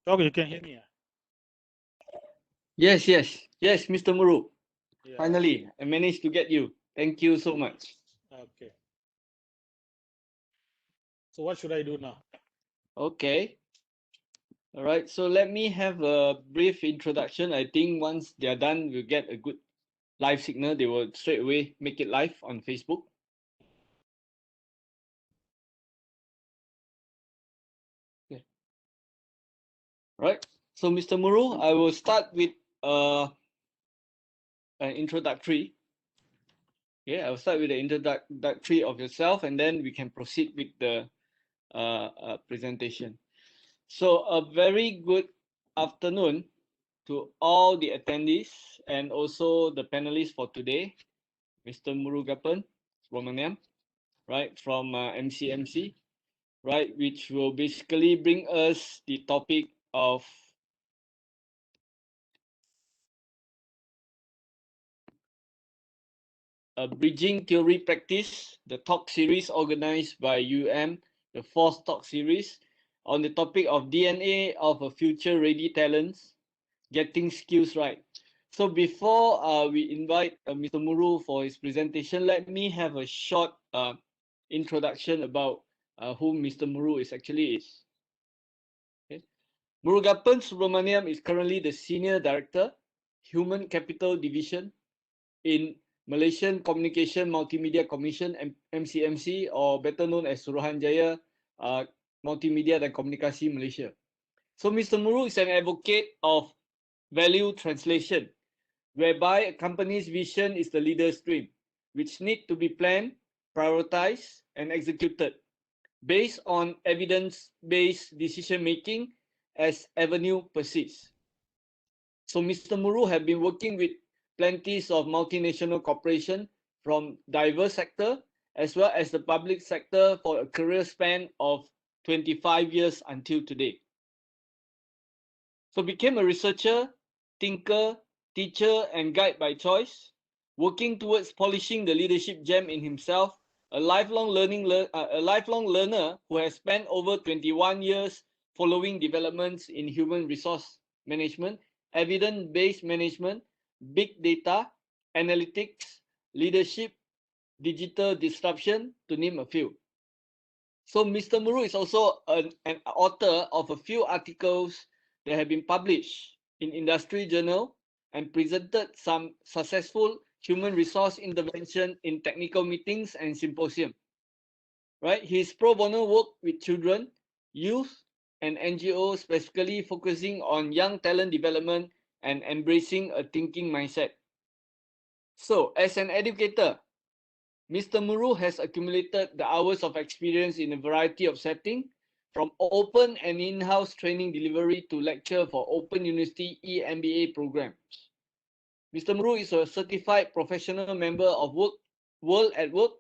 Doc, you can hear me? Yes, Mr. Muru. Yeah. Finally, I managed to get you. Thank you so much. Okay. So what should I do now? Okay. All right. So let me have a brief introduction. I think once they are done, we'll get a good live signal. They will straight away make it live on Facebook. Okay. Right. So, Mr. Muru, I will start with an introductory. Yeah, I'll start with the introductory of yourself, and then we can proceed with the presentation. So, a very good afternoon to all the attendees and also the panelists for today, Mr. Murugapan Romaniam, right, from MCMC, right, which will basically bring us the topic of Bridging Theory Practice, the talk series organized by the fourth talk series on the topic of DNA of a future ready talents, getting skills right. So before we invite Mr. Muru for his presentation, let me have a short introduction about who Mr. Muru actually is. Okay. Murugapan Subramaniam is currently the Senior Director, Human Capital Division in Malaysian Communication Multimedia Commission MCMC, or better known as Suruhanjaya Multimedia dan Komunikasi Malaysia. So Mr. Muru is an advocate of value translation, whereby a company's vision is the leader's dream, which need to be planned, prioritized, and executed based on evidence-based decision-making as avenue persists. So Mr. Muru have been working with plenty of multinational corporations from diverse sector as well as the public sector for a career span of 25 years until today. So became a researcher, thinker, teacher, and guide by choice, working towards polishing the leadership gem in himself, a lifelong learner who has spent over 21 years following developments in human resource management, evidence-based management, big data, analytics, leadership, digital disruption, to name a few. So Mr. Muru is also an author of a few articles that have been published in industry journal and presented some successful human resource intervention in technical meetings and symposium. Right? His pro bono work with children, youth, and NGOs, specifically focusing on young talent development and embracing a thinking mindset. So, as an educator, Mr. Muru has accumulated the hours of experience in a variety of settings, from open and in-house training delivery to lecture for Open University eMBA programs. Mr. Muru is a certified professional member of World at Work,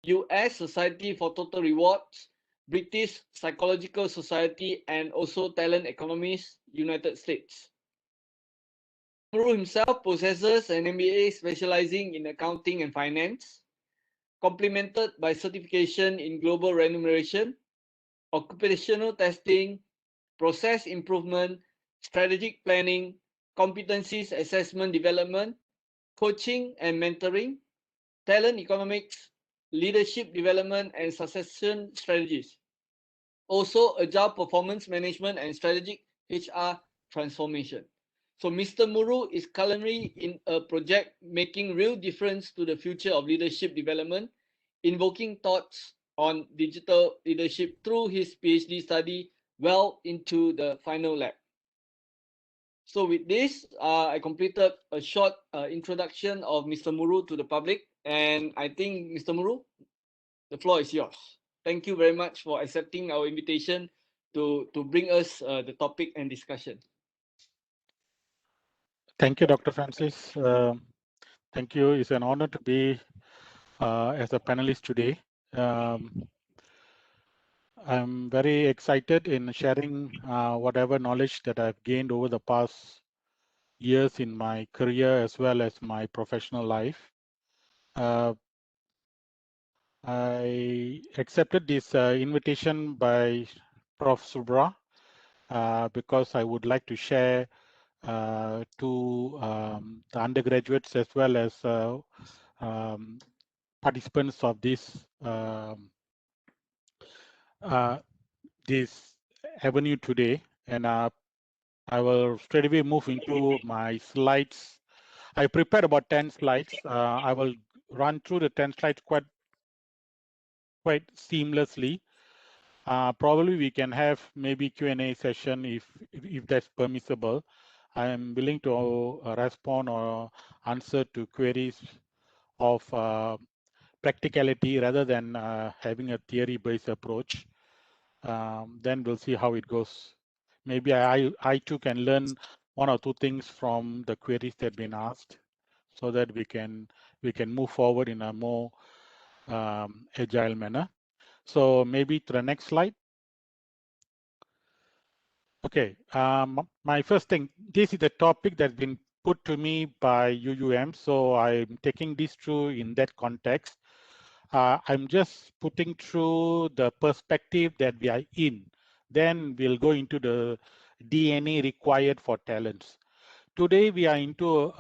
US Society for Total Rewards, British Psychological Society, and also Talent Economists, United States. Muru himself possesses an MBA specializing in accounting and finance, complemented by certification in global remuneration, occupational testing, process improvement, strategic planning, competencies assessment development, coaching and mentoring, talent economics, leadership development, and succession strategies. Also, agile performance management and strategic HR transformation. So Mr. Muru is currently in a project making real difference to the future of leadership development, invoking thoughts on digital leadership through his PhD study well into the final lab. So with this, I completed a short introduction of Mr. Muru to the public, and I think, Mr. Muru, the floor is yours. Thank you very much for accepting our invitation to bring us the topic and discussion. Thank you, Dr. Francis. Thank you. It's an honor to be as a panelist today. I'm very excited in sharing whatever knowledge that I've gained over the past years in my career as well as my professional life. I accepted this invitation by Prof. Subra because I would like to share to the undergraduates as well as participants of this avenue today. And I will straight away move into my slides. I prepared about 10 slides. I will run through the 10 slides quite seamlessly. Probably we can have maybe Q&A session if that's permissible. I am willing to respond or answer to queries of practicality rather than having a theory-based approach. Then we'll see how it goes. Maybe I too can learn one or two things from the queries that have been asked, so that we can move forward in a more agile manner. So maybe to the next slide. Okay, my first thing, this is the topic that's been put to me by UUM, so I'm taking this through in that context. I'm just putting through the perspective that we are in. Then we'll go into the DNA required for talents. Today we are into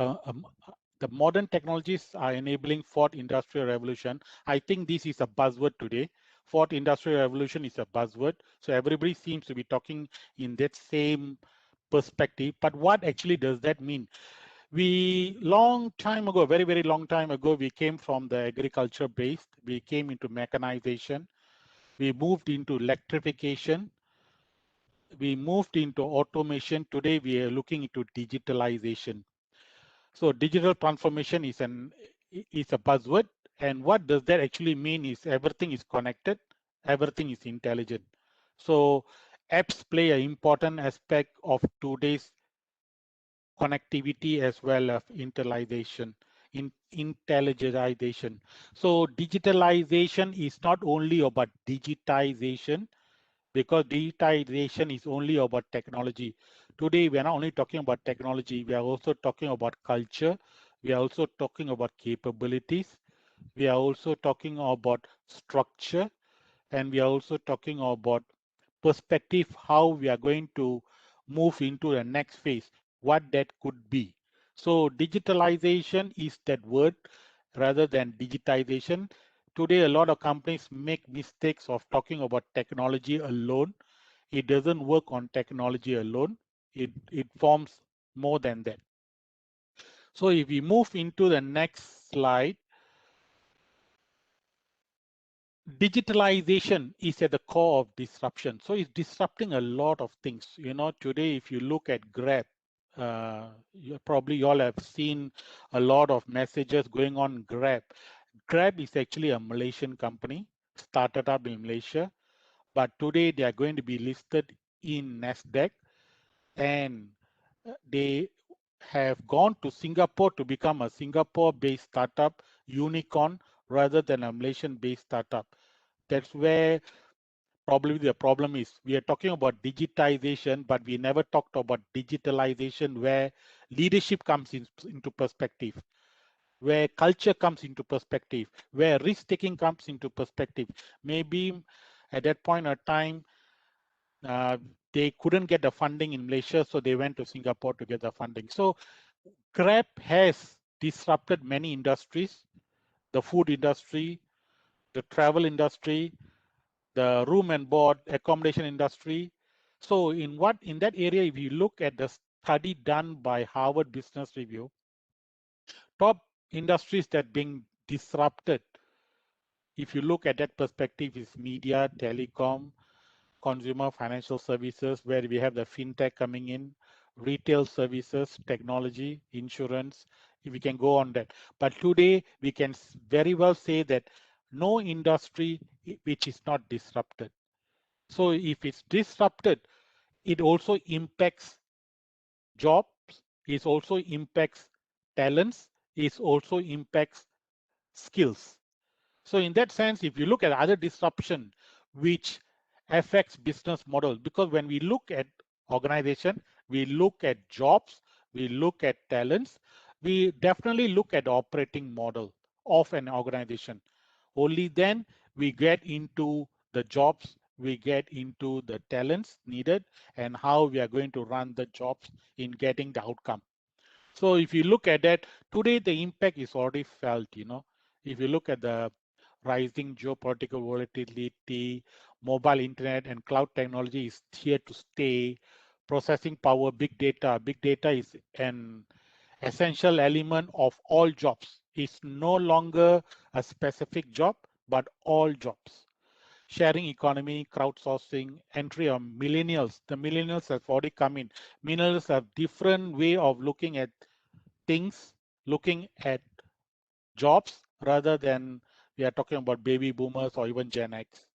the modern technologies are enabling fourth industrial revolution. I think this is a buzzword today. Fourth industrial revolution is a buzzword. So everybody seems to be talking in that same perspective. But what actually does that mean? We long time ago, very, very long time ago, we came from the agriculture based. We came into mechanization. We moved into electrification. We moved into automation. Today we are looking into digitalization. So digital transformation is a buzzword, and what does that actually mean is everything is connected, everything is intelligent. So apps play an important aspect of today's connectivity as well as intelligization. So digitalization is not only about digitization, because digitization is only about technology. Today, we are not only talking about technology, we are also talking about culture. We are also talking about capabilities. We are also talking about structure. And we are also talking about perspective, how we are going to move into the next phase, what that could be. So digitalization is that word rather than digitization. Today, a lot of companies make mistakes of talking about technology alone. It doesn't work on technology alone. It forms more than that. So if we move into the next slide, digitalization is at the core of disruption. So it's disrupting a lot of things. You know, today, if you look at Grab, you all have seen a lot of messages going on Grab. Grab is actually a Malaysian company, started up in Malaysia, but today they are going to be listed in NASDAQ, and they have gone to Singapore to become a Singapore-based startup unicorn rather than a Malaysian-based startup. That's where probably the problem is. We are talking about digitization, but we never talked about digitalization where leadership comes into perspective, where culture comes into perspective, where risk-taking comes into perspective. Maybe at that point of time, they couldn't get the funding in Malaysia, so they went to Singapore to get the funding. So Grab has disrupted many industries, the food industry, the travel industry, the room and board accommodation industry. So in that area, if you look at the study done by Harvard Business Review, top industries that being disrupted, if you look at that perspective, is media, telecom, consumer financial services, where we have the fintech coming in, retail services, technology, insurance, if we can go on that. But today we can very well say that no industry which is not disrupted. So if it's disrupted, it also impacts jobs, it also impacts talents, it also impacts skills. So in that sense, if you look at other disruption which affects business models, because when we look at organization, we look at jobs, we look at talents, we definitely look at the operating model of an organization. Only then we get into the jobs we get into the talents needed and how we are going to run the jobs in getting the outcome. So if you look at that, today the impact is already felt, If you look at the rising geopolitical volatility, mobile internet and cloud technology is here to stay, processing power, big data. Big data is an essential element of all jobs. It's no longer a specific job, but all jobs. Sharing economy, crowdsourcing, entry of millennials. The millennials have already come in. Millennials have different way of looking at things, looking at jobs rather than we are talking about baby boomers or even Gen X.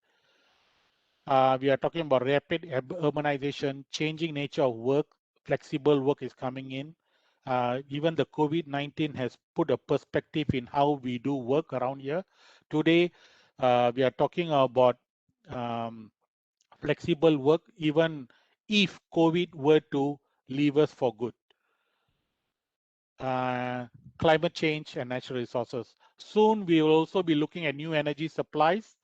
We are talking about rapid urbanization, changing nature of work, flexible work is coming in. Even the COVID-19 has put a perspective in how we do work around here. Today, we are talking about flexible work, even if COVID were to leave us for good. Climate change and natural resources. Soon, we will also be looking at new energy supplies,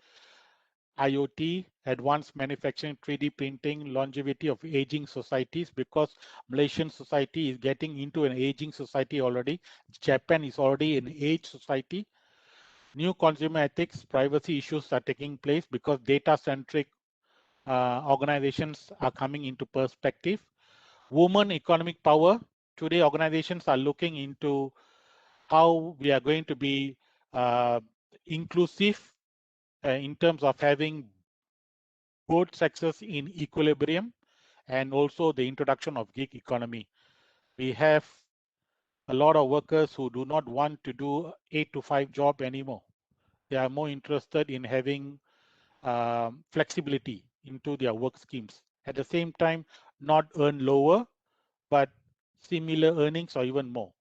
IoT, advanced manufacturing, 3D printing, longevity of aging societies, because Malaysian society is getting into an aging society already. Japan is already an aged society. New consumer ethics, privacy issues are taking place because data-centric organizations are coming into perspective. Women economic power. Today, organizations are looking into how we are going to be inclusive in terms of having both sexes in equilibrium, and also the introduction of gig economy. We have a lot of workers who do not want to do 8 to 5 job anymore. They are more interested in having flexibility into their work schemes. At the same time, not earn lower, but similar earnings or even more.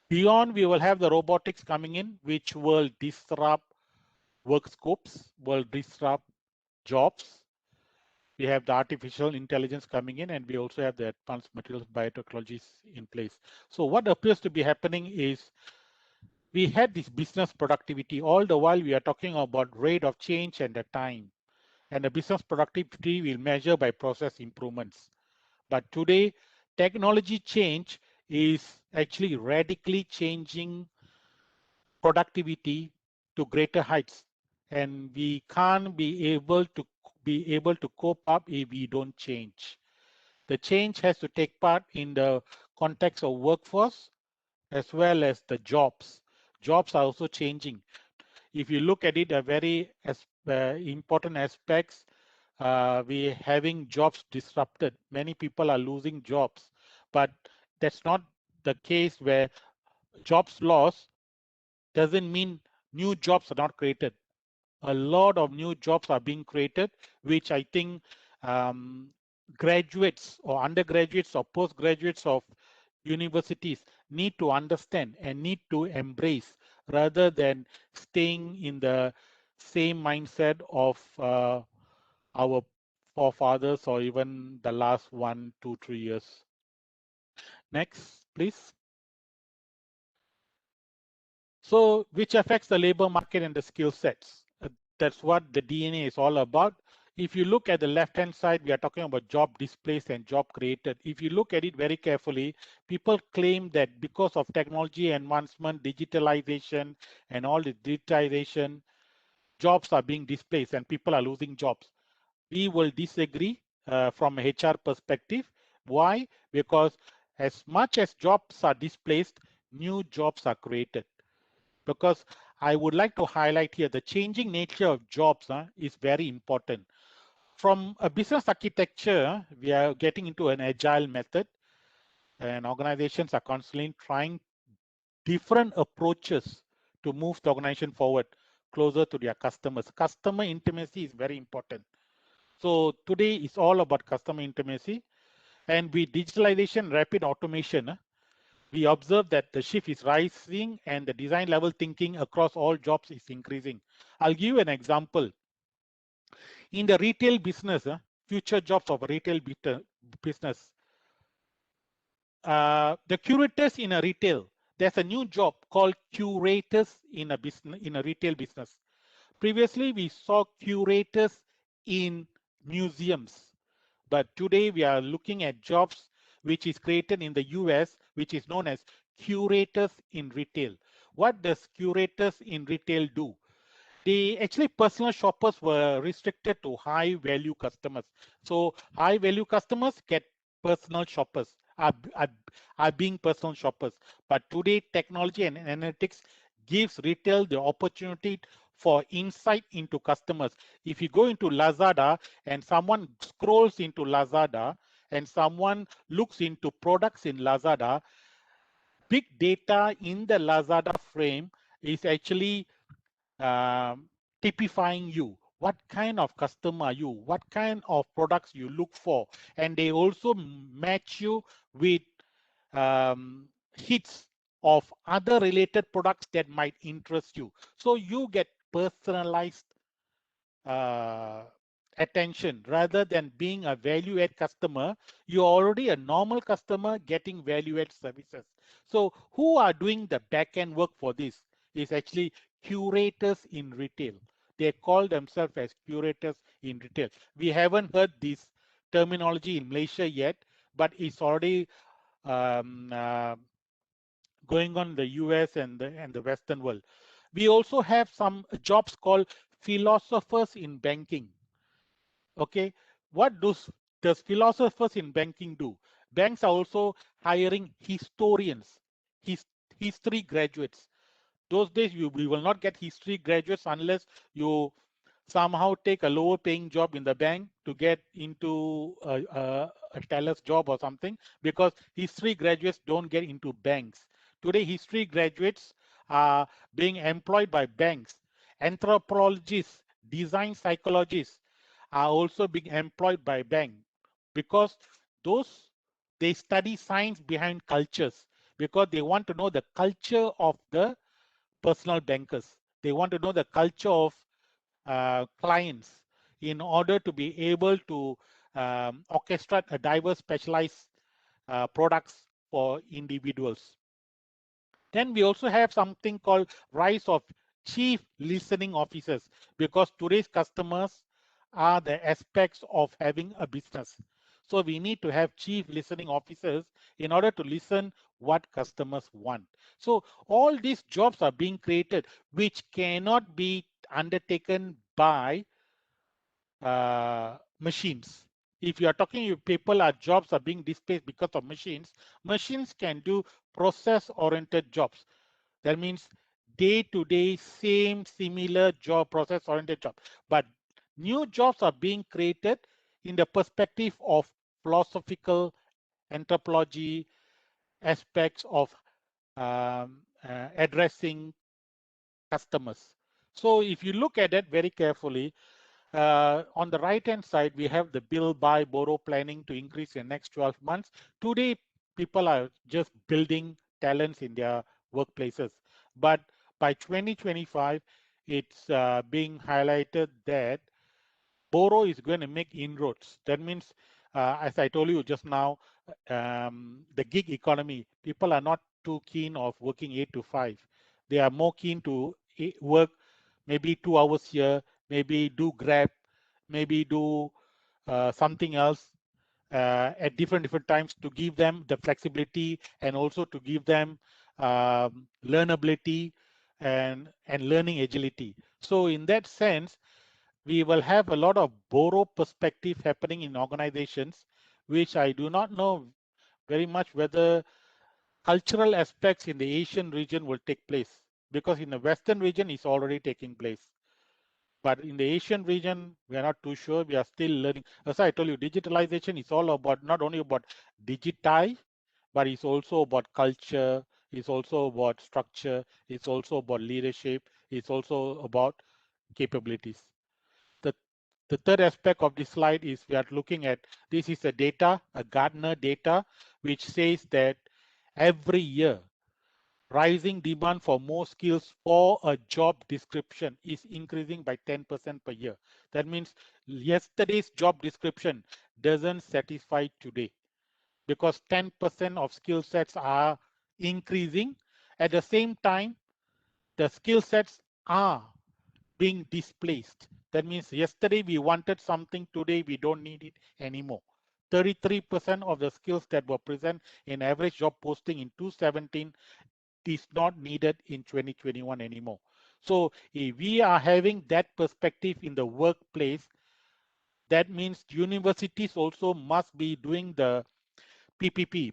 Beyond, we will have the robotics coming in, which will disrupt work scopes, will disrupt jobs. We have the artificial intelligence coming in, and we also have the advanced materials biotechnologies in place. So what appears to be happening is we had this business productivity. All the while we are talking about rate of change and the time. And the business productivity will measure by process improvements. But today, technology change is actually radically changing productivity to greater heights, and we can't be able to cope up if we don't change. The change has to take part in the context of workforce as well as the jobs. Jobs are also changing. If you look at it, a very important aspects, we having jobs disrupted. Many people are losing jobs, but that's not the case where jobs lost doesn't mean new jobs are not created. A lot of new jobs are being created, which I think graduates or undergraduates or postgraduates of universities need to understand and need to embrace, rather than staying in the same mindset of our forefathers or even the last 1, 2, 3 years. Next, please. So, which affects the labor market and the skill sets. That's what the DNA is all about. If you look at the left-hand side, we are talking about job displaced and job created. If you look at it very carefully, people claim that because of technology advancement, digitalization, and all the digitization, jobs are being displaced and people are losing jobs. We will disagree from a HR perspective. Why? Because as much as jobs are displaced, new jobs are created. Because I would like to highlight here the changing nature of jobs is very important. From a business architecture, we are getting into an agile method, and organizations are constantly trying different approaches to move the organization forward closer to their customers. Customer intimacy is very important. So today is all about customer intimacy, and with digitalization, rapid automation, we observe that the shift is rising and the design level thinking across all jobs is increasing. I'll give you an example. In the retail business, future jobs of retail business, the curators in a retail, there's a new job called curators in a business, in a retail business. Previously, we saw curators in museums. But today we are looking at jobs which is created in the US, which is known as curators in retail. What does curators in retail do? They actually, personal shoppers were restricted to high value customers. So high value customers get personal shoppers, are being personal shoppers. But today technology and analytics gives retail the opportunity for insight into customers. If you go into Lazada and someone scrolls into Lazada and someone looks into products in Lazada, big data in the Lazada frame is actually typifying you. What kind of customer are you? What kind of products you look for? And they also match you with hits of other related products that might interest you. So you get personalized uh, attention rather than being a value add customer. You're already a normal customer getting value add services. So who are doing the back end work for this is actually curators in retail. They call themselves as curators in retail. We haven't heard this terminology in Malaysia yet, but it's already um, uh, going on in the US and the Western world. We also have some jobs called philosophers in banking. Okay, what does philosophers in banking do? Banks are also hiring historians, his, history graduates. Those days we will not get history graduates unless you somehow take a lower paying job in the bank to get into a teller's job or something, because history graduates don't get into banks. Today, history graduates are being employed by banks. Anthropologists, design psychologists are also being employed by bank, because those, they study science behind cultures, because they want to know the culture of the personal bankers. They want to know the culture of clients in order to be able to orchestrate a diverse specialized products for individuals. Then we also have something called rise of chief listening officers, because today's customers are the aspects of having a business. So we need to have chief listening officers in order to listen what customers want. So all these jobs are being created, which cannot be undertaken by machines. If you are talking, if people are jobs are being displaced because of machines, machines can do process-oriented jobs. That means day-to-day, same, similar job, process-oriented job. But new jobs are being created in the perspective of philosophical anthropology aspects of addressing customers. So if you look at it very carefully, on the right-hand side, we have the build, buy, borrow planning to increase in the next 12 months. Today, people are just building talents in their workplaces. But by 2025, it's being highlighted that borrow is going to make inroads. That means, as I told you just now, the gig economy, people are not too keen of working 8 to 5. They are more keen to work maybe 2 hours here, maybe do Grab, maybe do something else at different times, to give them the flexibility and also to give them learnability and learning agility. So in that sense, we will have a lot of borrow perspective happening in organizations, which I do not know very much whether cultural aspects in the Asian region will take place, because in the Western region it's already taking place. But in the Asian region, we are not too sure. We are still learning. As I told you, digitalization is all about, not only about digitize, but it's also about culture, it's also about structure, it's also about leadership, it's also about capabilities. The, the third aspect of this slide is we are looking at, this is a data, a Gartner data, which says that every year, rising demand for more skills for a job description is increasing by 10% per year. That means yesterday's job description doesn't satisfy today, because 10% of skill sets are increasing. At the same time, the skill sets are being displaced. That means yesterday we wanted something, today we don't need it anymore. 33% of the skills that were present in average job posting in 2017 is not needed in 2021 anymore. So if we are having that perspective in the workplace, that means universities also must be doing the PPP,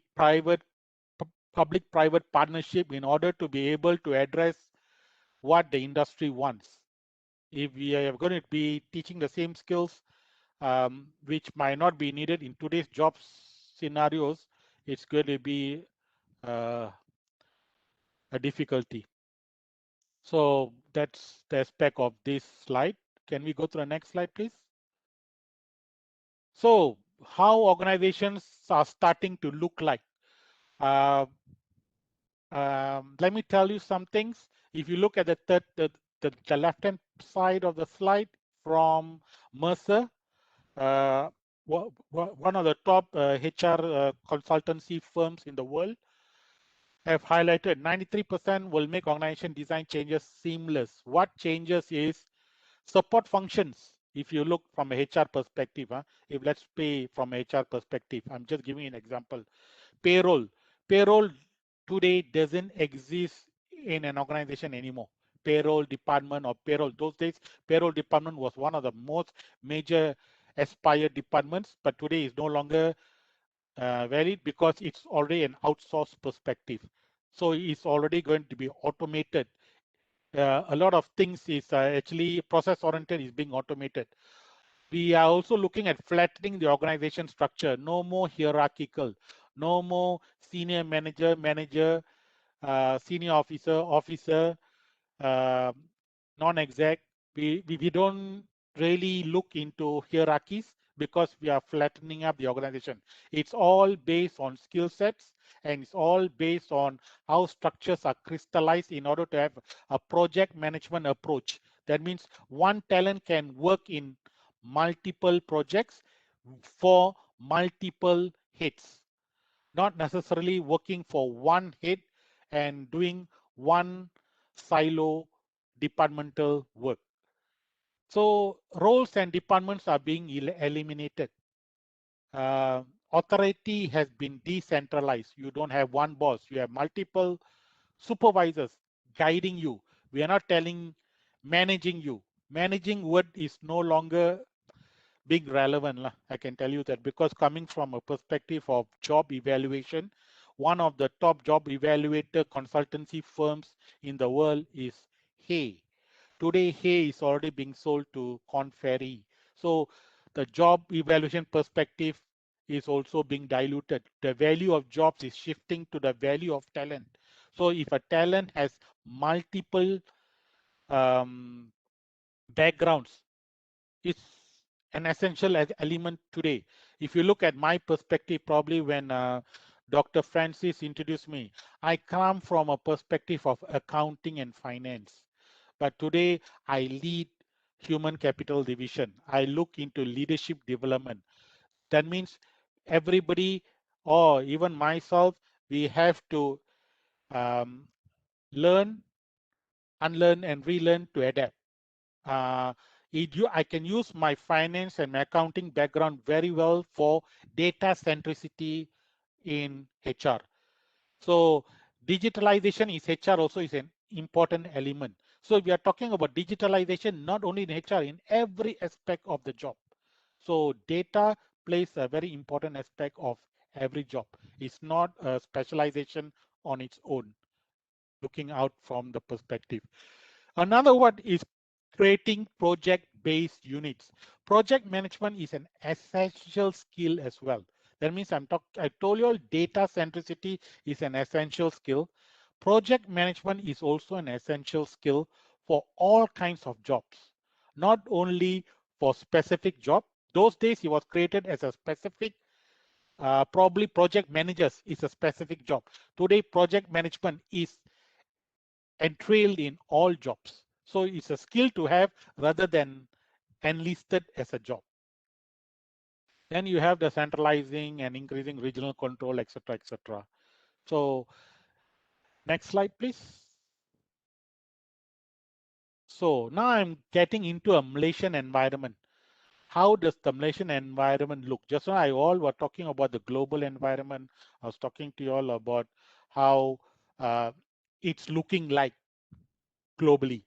public-private partnership, in order to be able to address what the industry wants. If we are going to be teaching the same skills, which might not be needed in today's job scenarios, it's going to be a difficulty. So that's the aspect of this slide. Can we go to the next slide, please? So how organizations are starting to look like. Let me tell you some things. If you look at the left-hand side of the slide from Mercer, one of the top HR consultancy firms in the world, have highlighted 93% will make organization design changes seamless. What changes is support functions. If you look from a HR perspective, if let's say from a HR perspective, I'm just giving an example. Payroll today doesn't exist in an organization anymore. Payroll department or payroll, those days, payroll department was one of the most major aspired departments, but today is no longer valid because it's already an outsourced perspective. So it's already going to be automated. A lot of things is actually process oriented, is being automated. We are also looking at flattening the organization structure. No more hierarchical, no more senior manager, senior officer, uh, non-exec. We don't really look into hierarchies because we are flattening up the organization. It's all based on skill sets, and it's all based on how structures are crystallized in order to have a project management approach. That means one talent can work in multiple projects for multiple hits, not necessarily working for one hit and doing one silo departmental work. So roles and departments are being eliminated. Authority has been decentralized. You don't have one boss, you have multiple supervisors guiding you. We are not managing you. Managing word is no longer being relevant. I can tell you that, because coming from a perspective of job evaluation, one of the top job evaluator consultancy firms in the world is Hay. Today, Hay is already being sold to Korn Ferry. So the job evaluation perspective is also being diluted. The value of jobs is shifting to the value of talent. So if a talent has multiple backgrounds, it's an essential element today. If you look at my perspective, probably when Dr. Francis introduced me, I come from a perspective of accounting and finance. But today I lead human capital division. I look into leadership development. That means everybody, or even myself, we have to learn, unlearn, and relearn to adapt. I can use my finance and my accounting background very well for data centricity in HR. So digitalization is HR also is an important element. So we are talking about digitalization not only in HR, in every aspect of the job. So data plays a very important aspect of every job. It's not a specialization on its own, looking out from the perspective. Another one is creating project-based units. Project management is an essential skill as well. That means I told you all data centricity is an essential skill. Project management is also an essential skill for all kinds of jobs, not only for specific job. Those days it was created as a specific, probably project managers is a specific job. Today, project management is entrailed in all jobs. So it's a skill to have rather than enlisted as a job. Then you have the centralizing and increasing regional control, etc., etc. So next slide, please. So now I'm getting into a Malaysian environment. How does the Malaysian environment look? Just now I all were talking about the global environment. I was talking to you all about how it's looking like globally.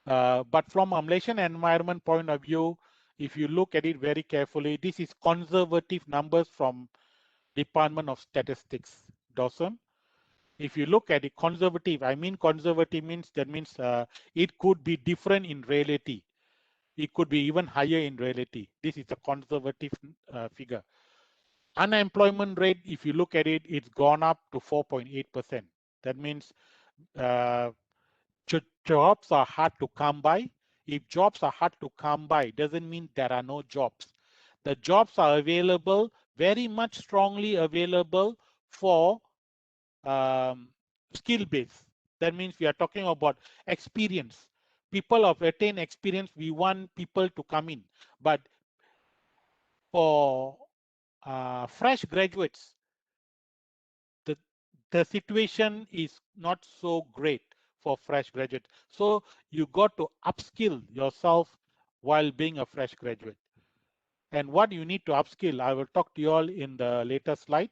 But from a Malaysian environment point of view, if you look at it very carefully, this is conservative numbers from Department of Statistics, DOSM. If you look at it conservative, I mean conservative means that means it could be different in reality. It could be even higher in reality. This is a conservative figure. Unemployment rate, if you look at it, it's gone up to 4.8%. That means uh, jobs are hard to come by. If jobs are hard to come by, doesn't mean there are no jobs. The jobs are available, very much strongly available for skill base. That means we are talking about experience. People of attained experience, we want people to come in. But for fresh graduates, the, the situation is not so great for fresh graduates. So you got to upskill yourself while being a fresh graduate. And what you need to upskill, I will talk to you all in the later slide.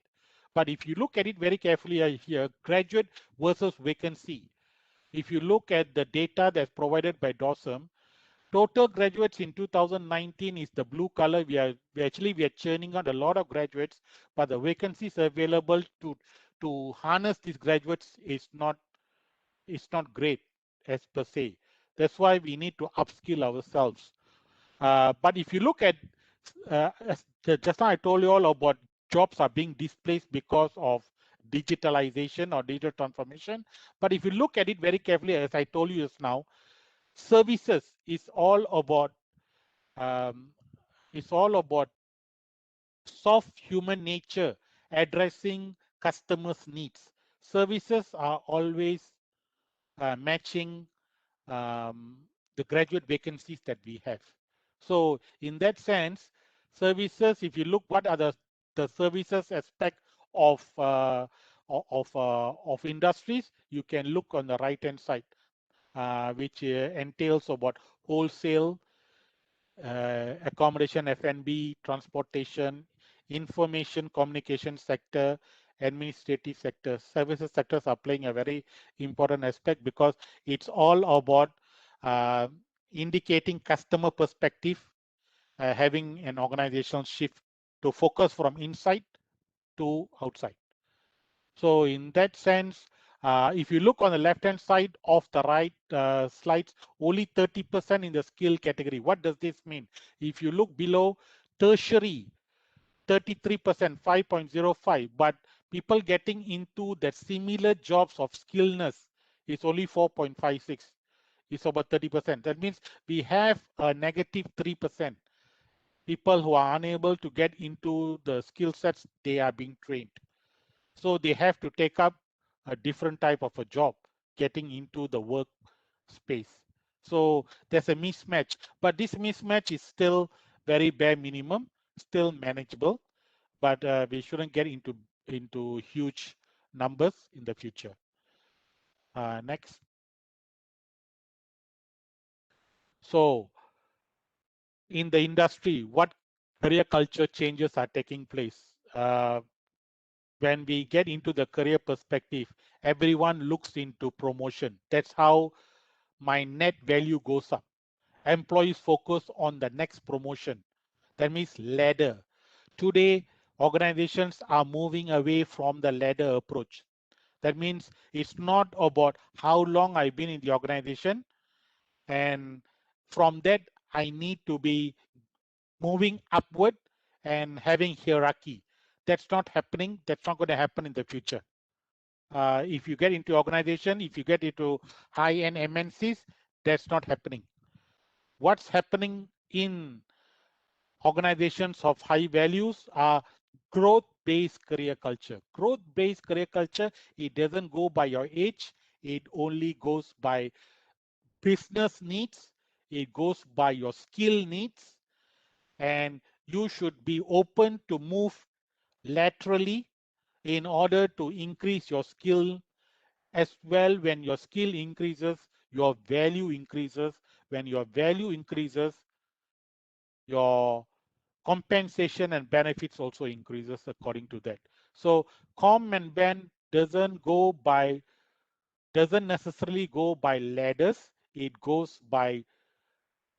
But if you look at it very carefully here, graduate versus vacancy. If you look at the data that's provided by DOSM, total graduates in 2019 is the blue color. We are churning out a lot of graduates, but the vacancies available to harness these graduates is not great as per se. That's why we need to upskill ourselves. But if you look at just now I told you all about jobs are being displaced because of digitalization or digital transformation. But if you look at it very carefully, as I told you just now, services is all about um, soft human nature, addressing customers' needs. Services are always matching um, the graduate vacancies that we have. So in that sense, services, if you look what are the services aspect of industries, you can look on the right hand side, which entails about wholesale, accommodation, F&B, transportation, information communication sector, administrative sector. Services sectors are playing a very important aspect because it's all about uh, indicating customer perspective, having an organizational shift to focus from inside to outside. So in that sense, if you look on the left-hand side of the right slides, only 30% in the skill category. What does this mean? If you look below, tertiary, 33%, 5.05, but people getting into the similar jobs of skillness is only 4.56. It's about 30%. That means we have a negative 3%. People who are unable to get into the skill sets they are being trained. So they have to take up a different type of a job, getting into the work space. So there's a mismatch, but this mismatch is still very bare minimum, still manageable, but we shouldn't get into huge numbers in the future. Next. So in the industry, what career culture changes are taking place? When we get into the career perspective, everyone looks into promotion. That's how my net value goes up. Employees focus on the next promotion. That means ladder. Today, organizations are moving away from the ladder approach. That means it's not about how long I've been in the organization, and from that, I need to be moving upward and having hierarchy. That's not happening. That's not going to happen in the future. If you get into organization, if you get into high-end MNCs, that's not happening. What's happening in organizations of high values are growth-based career culture. Growth-based career culture, it doesn't go by your age. It only goes by business needs. It goes by your skill needs. And you should be open to move laterally in order to increase your skill as well. When your skill increases, your value increases. When your value increases, your compensation and benefits also increases according to that. So com and ben doesn't necessarily go by ladders. It goes by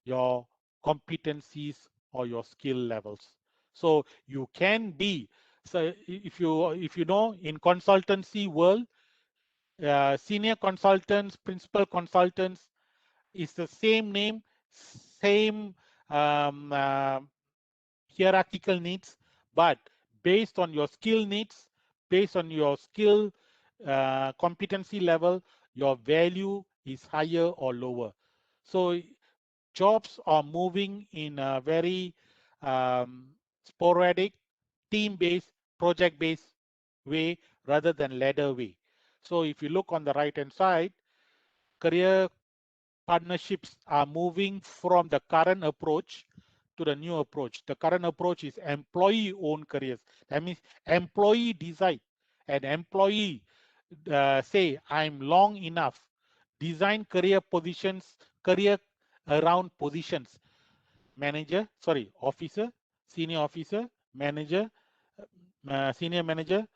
your competencies or your skill levels. So you can be, so if you know, in consultancy world, senior consultants, principal consultants is the same name, same um, uh, hierarchical needs, but based on your skill needs, based on your skill competency level, your value is higher or lower. So jobs are moving in a very sporadic, team-based, project-based way rather than ladder way. So if you look on the right-hand side, career partnerships are moving from the current approach to the new approach. The current approach is employee-owned careers. That means employee decide, and employee say, I'm long enough. Design career positions, career around positions. Manager, sorry, officer, senior officer, manager, senior manager.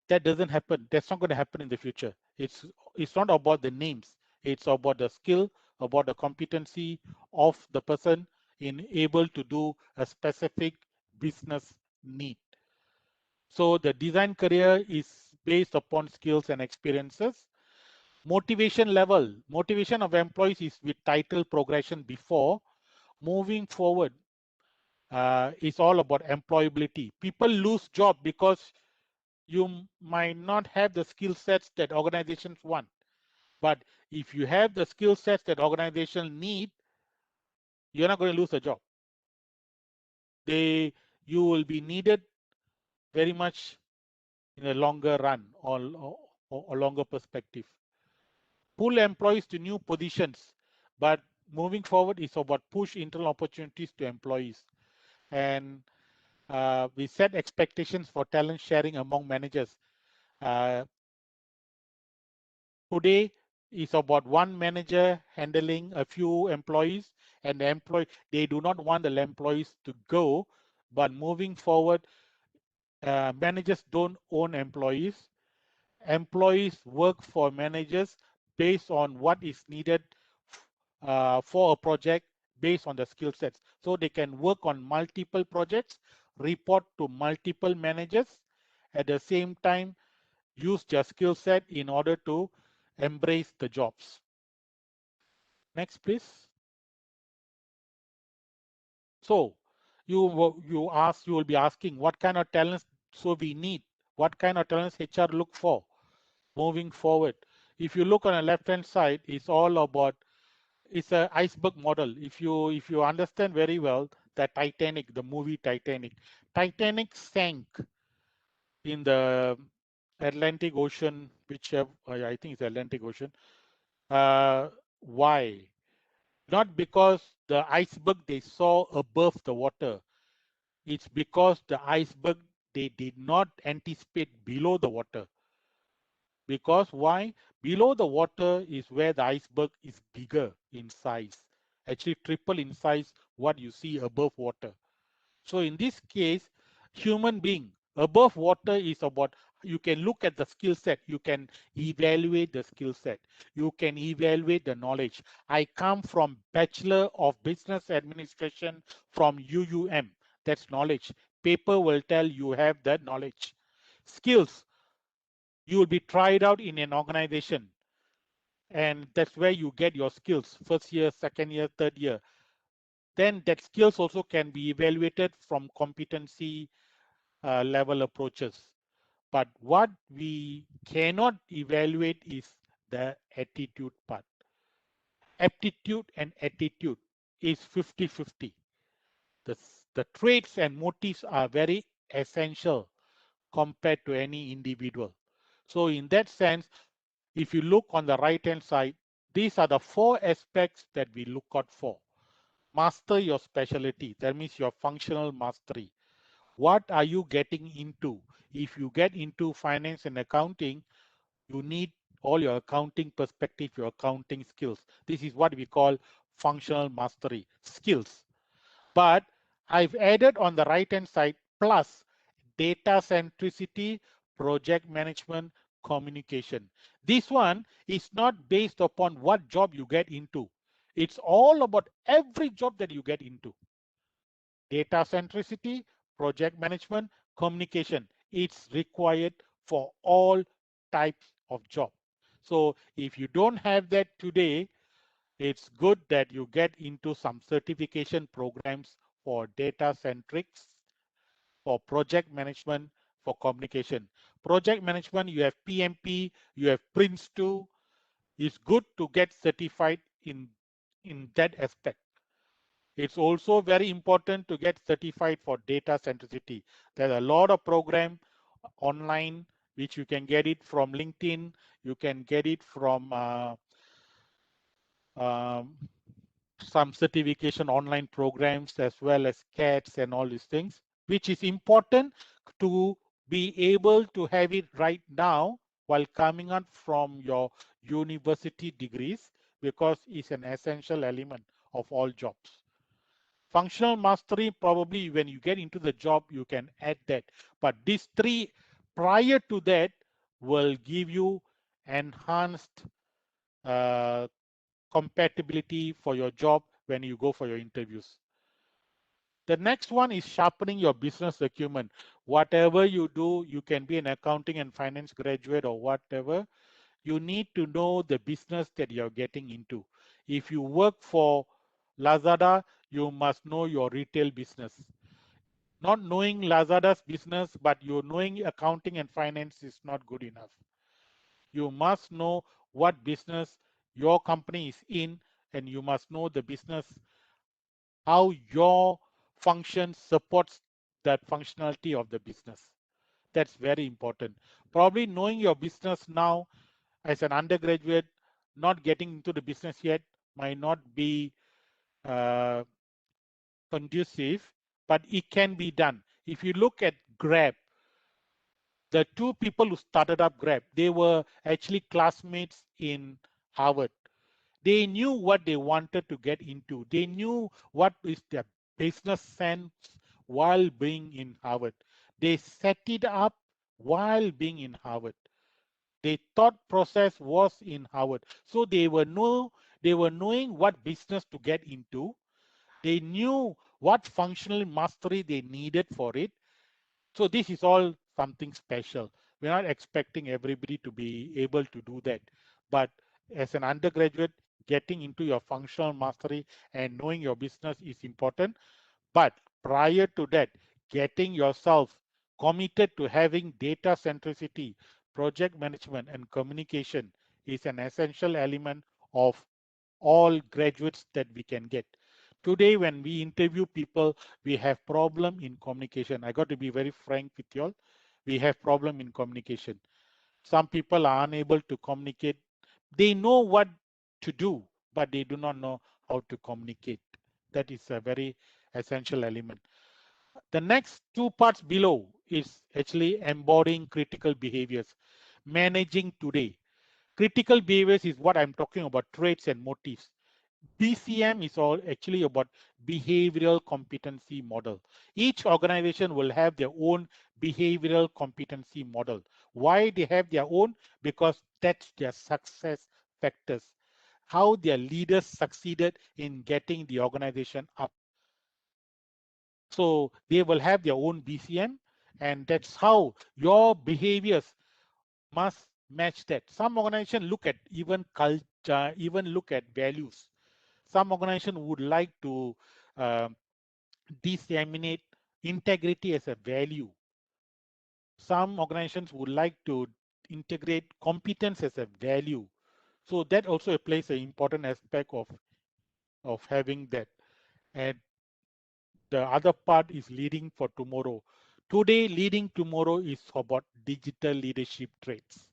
That doesn't happen. That's not going to happen in the future. It's not about the names. It's about the skill, about the competency of the person in able to do a specific business need. So the design career is based upon skills and experiences. Motivation level, motivation of employees is with title progression before. Moving forward, is all about employability. People lose job because you might not have the skill sets that organizations want. But if you have the skill sets that organizations need, you're not going to lose a job. You will be needed very much in a longer run or longer perspective. Pull employees to new positions, but moving forward is about push internal opportunities to employees. And we set expectations for talent sharing among managers. Today is about one manager handling a few employees, and they do not want the employees to go, but moving forward, managers don't own employees. Employees work for managers based on what is needed for a project based on the skill sets. So they can work on multiple projects, report to multiple managers, at the same time use their skill set in order to embrace the jobs. Next, please. So you will be asking what kind of talents so we need, what kind of talents HR look for moving forward. If you look on the left hand side, it's all about, it's an iceberg model. If you understand very well that Titanic, the movie Titanic sank in the Atlantic Ocean, which I think it's Atlantic Ocean. Why? Not because the iceberg they saw above the water. It's because the iceberg they did not anticipate below the water. Because why? Below the water is where the iceberg is bigger in size, actually triple in size what you see above water. So in this case, human being above water is about, you can look at the skill set, you can evaluate the skill set, you can evaluate the knowledge. I come from Bachelor of Business Administration from UUM. That's knowledge. Paper will tell you have that knowledge. Skills, you will be tried out in an organization, and that's where you get your skills, first year, second year, third year. Then that skills also can be evaluated from competency level approaches. But what we cannot evaluate is the attitude part. Aptitude and attitude is 50-50. The traits and motives are very essential compared to any individual. So in that sense, if you look on the right hand side, these are the 4 aspects that we look out for. Master your specialty, that means your functional mastery. What are you getting into? If you get into finance and accounting, you need all your accounting perspective, your accounting skills. This is what we call functional mastery skills. But I've added on the right hand side plus data centricity, project management, communication. This one is not based upon what job you get into. It's all about every job that you get into. Data centricity, project management, communication. It's required for all types of job. So if you don't have that today, it's good that you get into some certification programs for data centrics, for project management, for communication. Project management, you have PMP, you have Prince2. It's good to get certified in that aspect. It's also very important to get certified for data centricity. There's a lot of program online which you can get it from LinkedIn. You can get it from um, some certification online programs as well as CATs and all these things, which is important to be able to have it right now while coming out from your university degrees, because it's an essential element of all jobs. Functional mastery, probably when you get into the job, you can add that. But these three prior to that will give you enhanced uh, compatibility for your job when you go for your interviews. The next one is sharpening your business acumen. Whatever you do, you can be an accounting and finance graduate or whatever. You need to know the business that you're getting into. If you work for Lazada, you must know your retail business. Not knowing Lazada's business, but you knowing accounting and finance is not good enough. You must know what business your company is in, and you must know the business, how your function supports that functionality of the business. That's very important. Probably knowing your business now as an undergraduate, not getting into the business yet, might not be uh, conducive, but it can be done. If you look at Grab, the two people who started up Grab, they were actually classmates in Harvard. They knew what they wanted to get into. They knew what is their business sense while being in Harvard. They set it up while being in Harvard. Their thought process was in Harvard. So they were knowing what business to get into. They knew what functional mastery they needed for it. So this is all something special. We're not expecting everybody to be able to do that. But as an undergraduate, getting into your functional mastery and knowing your business is important. But prior to that, getting yourself committed to having data centricity, project management, and communication is an essential element of all graduates that we can get. Today, when we interview people, we have problem in communication. I got to be very frank with you all. We have problem in communication. Some people are unable to communicate. They know what to do, but they do not know how to communicate. That is a very essential element. The next two parts below is actually embodying critical behaviors, managing today. Critical behaviors is what I'm talking about, traits and motives. BCM is all actually about behavioral competency model. Each organization will have their own behavioral competency model. Why they have their own? Because that's their success factors. How their leaders succeeded in getting the organization up. So they will have their own BCM, and that's how your behaviors must match that. Some organizations look at even culture, even look at values. Some organizations would like to uh, disseminate integrity as a value. Some organizations would like to integrate competence as a value. So that also plays an important aspect of having that. And the other part is leading for tomorrow. Today, leading tomorrow is about digital leadership traits.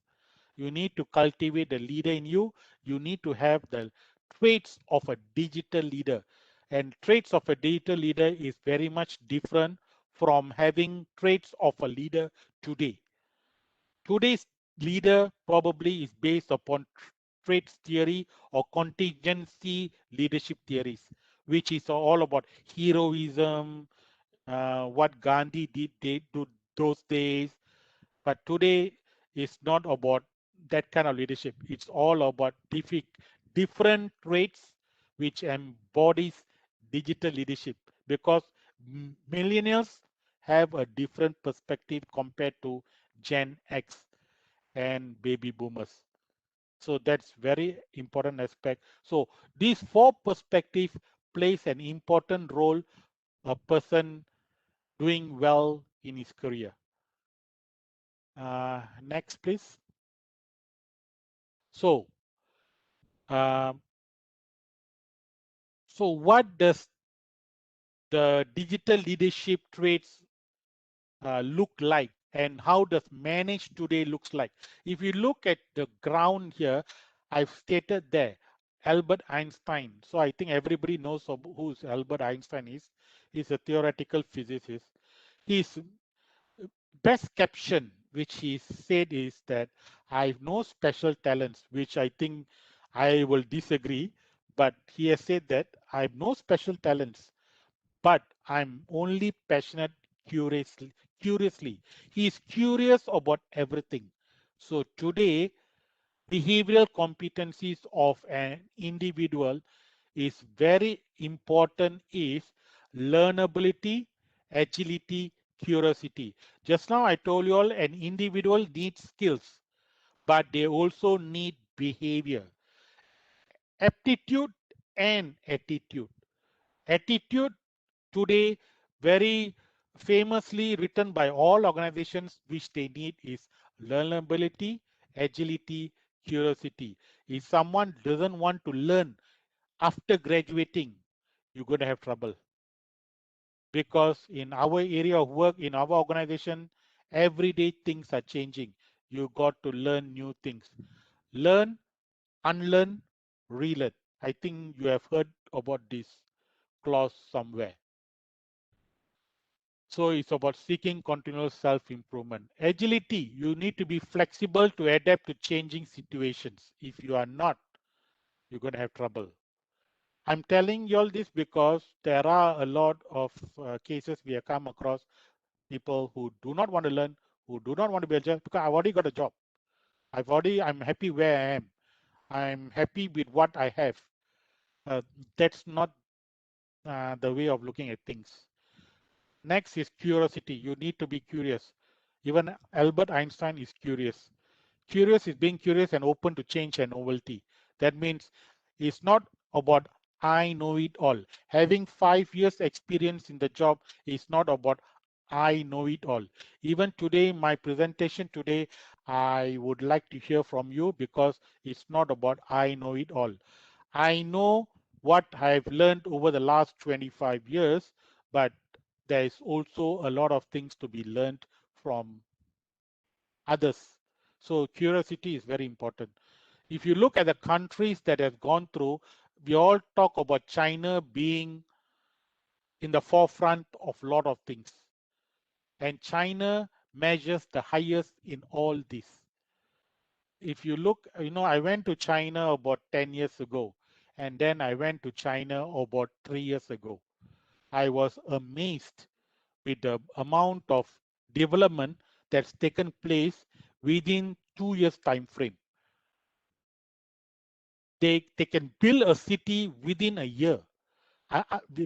You need to cultivate the leader in you. You need to have the traits of a digital leader. And traits of a digital leader is very much different from having traits of a leader today. Today's leader probably is based upon traits theory or contingency leadership theories, which is all about heroism, what Gandhi did those days. But today is not about that kind of leadership. It's all about different traits which embodies digital leadership, because millennials have a different perspective compared to Gen X and baby boomers. So that's very important aspect. So these four perspective plays an important role a person doing well in his career. Next, please. So, um, so what does the digital leadership traits look like, and how does manage today looks like? If you look at the ground here, I've stated there Albert Einstein. So I think everybody knows who Albert Einstein is. He's a theoretical physicist. His best caption which he said is that I have no special talents, which I think I will disagree, but he has said that I have no special talents, but I'm only passionate curiously. He is curious about everything. So today, behavioral competencies of an individual is very important is learnability, agility, curiosity. Just now I told you all an individual needs skills, but they also need behavior, aptitude and attitude. Attitude today very famously written by all organizations which they need is learnability, agility, curiosity. If someone doesn't want to learn after graduating, you're going to have trouble, because in our area of work, in our organization, everyday things are changing. You got to learn new things. Learn, unlearn, relearn. I think you have heard about this clause somewhere. So it's about seeking continuous self-improvement. Agility, you need to be flexible to adapt to changing situations. If you are not, you're going to have trouble. I'm telling you all this because there are a lot of cases we have come across, people who do not want to learn, who do not want to be a job, because I've already got a job. I'm happy where I am. I'm happy with what I have. That's not the way of looking at things. Next is curiosity. You need to be curious. Even Albert Einstein is curious. Curious is being curious and open to change and novelty. That means it's not about I know it all. Having 5 years experience in the job is not about I know it all. Even today, my presentation today, I would like to hear from you, because it's not about I know it all. I know what I've learned over the last 25 years, but there is also a lot of things to be learned from others. So curiosity is very important. If you look at the countries that have gone through, we all talk about China being in the forefront of a lot of things. And China measures the highest in all this. If you look, I went to China about 10 years ago, and then I went to China about 3 years ago. I was amazed with the amount of development that's taken place within 2 years time frame. They can build a city within a year.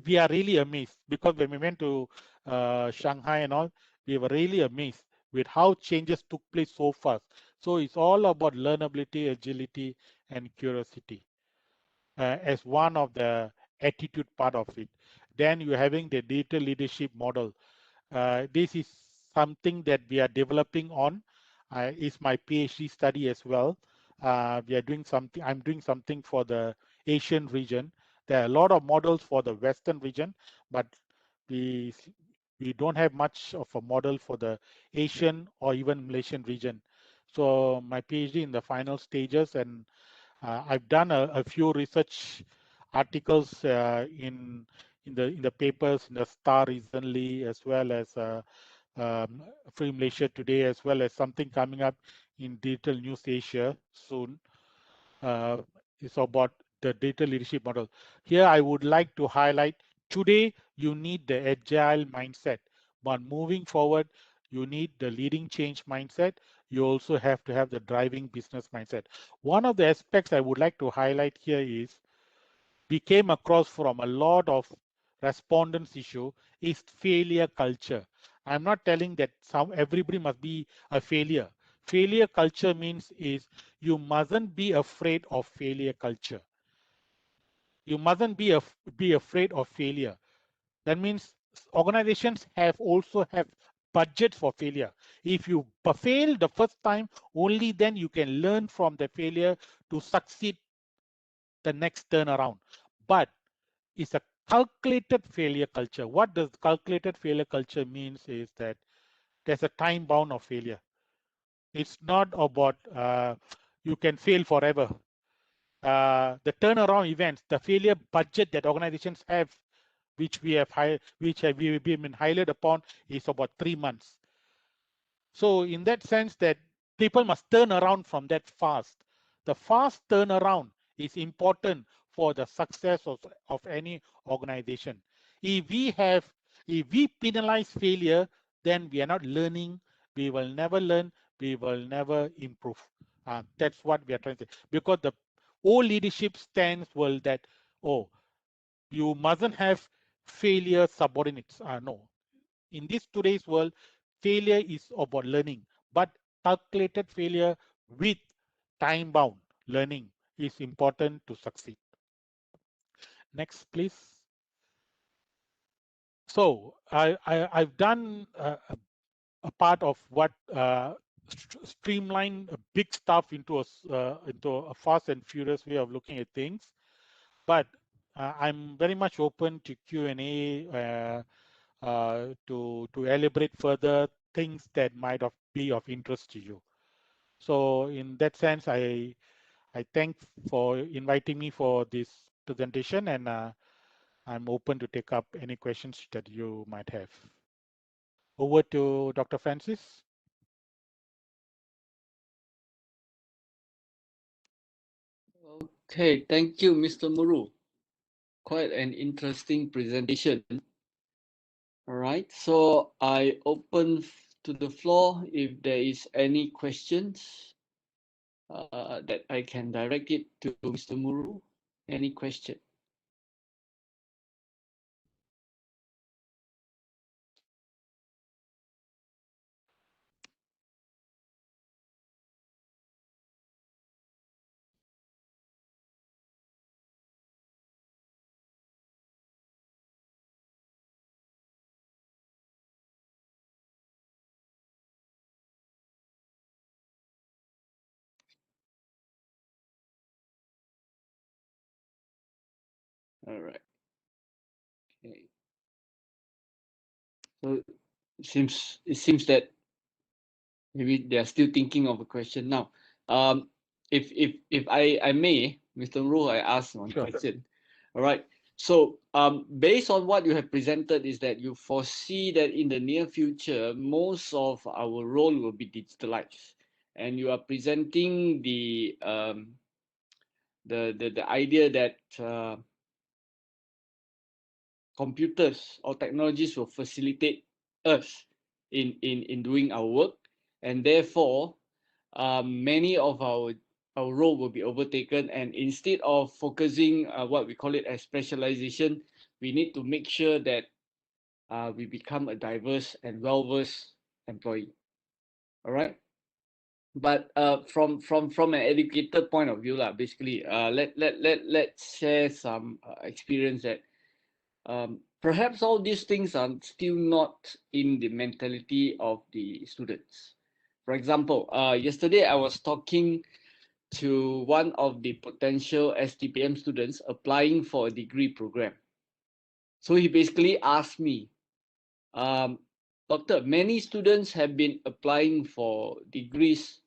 We are really amazed, because when we went to Shanghai and all, we were really amazed with how changes took place so fast. So it's all about learnability, agility, and curiosity as one of the attitude part of it. Then you're having the digital leadership model. This is something that we are developing on. Is my PhD study as well. We are doing something. I'm doing something for the Asian region. There are a lot of models for the Western region, but we we don't have much of a model for the Asian or even Malaysian region. So my PhD in the final stages, and I've done a few research articles in the papers in the Star recently, as well as Free Malaysia Today, as well as something coming up in Digital News Asia soon. It's about the data leadership model. Here, I would like to highlight today you need the agile mindset, but moving forward, you need the leading change mindset. You also have to have the driving business mindset. One of the aspects I would like to highlight here is we came across from a lot of respondents issue is failure culture. I'm not telling that everybody must be a failure. Failure culture means is you mustn't be afraid of failure culture. You mustn't be afraid of failure. That means organizations also have budget for failure. If you fail the first time, only then you can learn from the failure to succeed the next turnaround. But it's a calculated failure culture. What does calculated failure culture means is that there's a time bound of failure. It's not about you can fail forever. The turnaround events, the failure budget that organizations have, which we've been highlighted upon, is about 3 months. So in that sense, that people must turn around from that fast. The fast turnaround is important for the success of any organization. If we penalize failure, then we are not learning. We will never learn. We will never improve. That's what we are trying to say. Because the old leadership stance will that, oh, you mustn't have failure subordinates. No. In this today's world, failure is about learning, but calculated failure with time-bound learning is important to succeed. Next, please. So I've done a part of what streamline big stuff into a fast and furious way of looking at things, but I'm very much open to Q&A to elaborate further things that might be of interest to you. So in that sense, I thank for inviting me for this presentation, and I'm open to take up any questions that you might have. Over to Dr. Francis. Okay, thank you, Mr. Muru. Quite an interesting presentation. All right, so I open to the floor if there is any questions that I can direct it to Mr. Muru. Any question? All right. Okay. So it seems that maybe they are still thinking of a question now. If I may, Mr. Ru, I ask one question. All right. So based on what you have presented, is that you foresee that in the near future, most of our role will be digitalized, and you are presenting the idea that computers or technologies will facilitate us in doing our work, and therefore many of our role will be overtaken, and instead of focusing what we call it as specialization, we need to make sure that we become a diverse and well-versed employee. All right, but from an educated point of view basically let's share some experience that perhaps all these things are still not in the mentality of the students. For example, yesterday I was talking to one of the potential STPM students applying for a degree program. So he basically asked me, Doctor, many students have been applying for degrees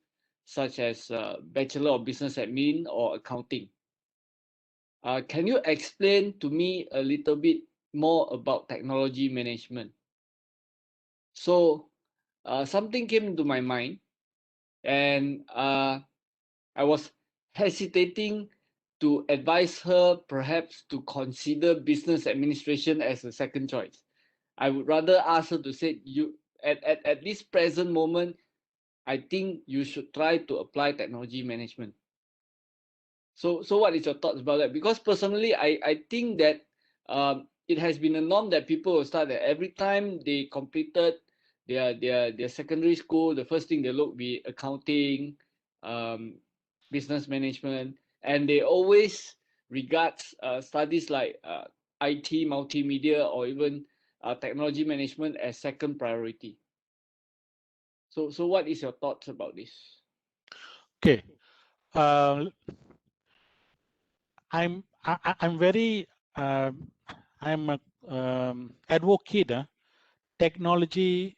such as Bachelor of Business Admin or Accounting. Can you explain to me a little bit more about technology management? So something came into my mind, and I was hesitating to advise her perhaps to consider business administration as a second choice. I would rather ask her to say, you at this present moment, I think you should try to apply technology management. So what is your thoughts about that? Because personally, I think that it has been a norm that people will start that every time they completed their secondary school, the first thing they look be accounting, um, business management, and they always regards studies like IT, multimedia, or even technology management as second priority. So what is your thoughts about this? Okay. I'm very I'm a advocate. Technology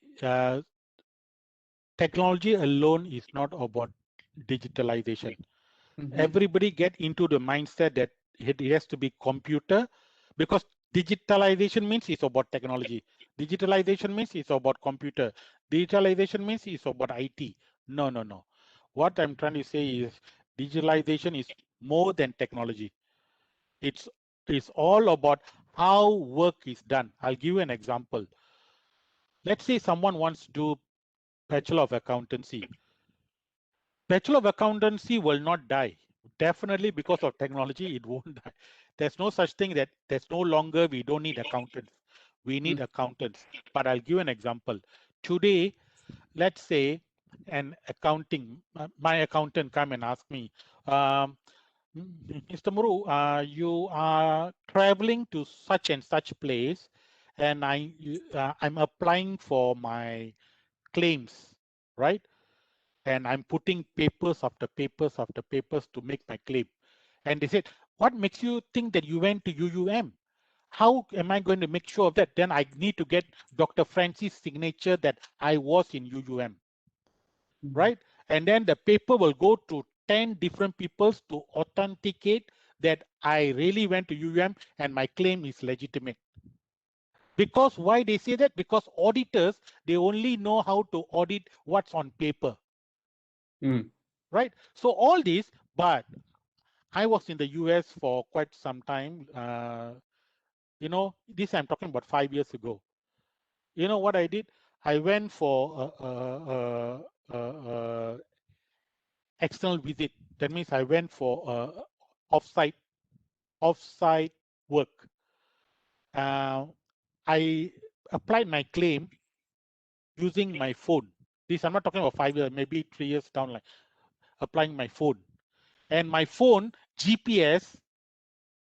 technology alone is not about digitalization. Everybody get into the mindset that it has to be computer, because digitalization means it's about technology. Digitalization means it's about computer. Digitalization means it's about IT. No, no, no. What I'm trying to say is digitalization is more than technology. It's all about how work is done. I'll give you an example. Let's say someone wants to do Bachelor of Accountancy. Bachelor of Accountancy will not die. Definitely because of technology, it won't die. There's no such thing that there's no longer we don't need accountants. We need accountants. But I'll give an example. Today, let's say an accounting, my accountant come and ask me, Mr. Muru, you are traveling to such and such place, and I'm applying for my claims, right? And I'm putting papers after papers after papers to make my claim. And they said, what makes you think that you went to UUM? How am I going to make sure of that? Then I need to get Dr. Francis' signature that I was in UUM, right? And then the paper will go to 10 different people to authenticate that I really went to UUM and my claim is legitimate. Because why they say that? Because auditors, they only know how to audit what's on paper. Right? So all this, but I was in the US for quite some time. You know, this I'm talking about 5 years ago. You know what I did? I went for external visit. That means I went for offsite work. I applied my claim using my phone. This I'm not talking about 5 years, maybe 3 years down line. Applying my phone, and my phone GPS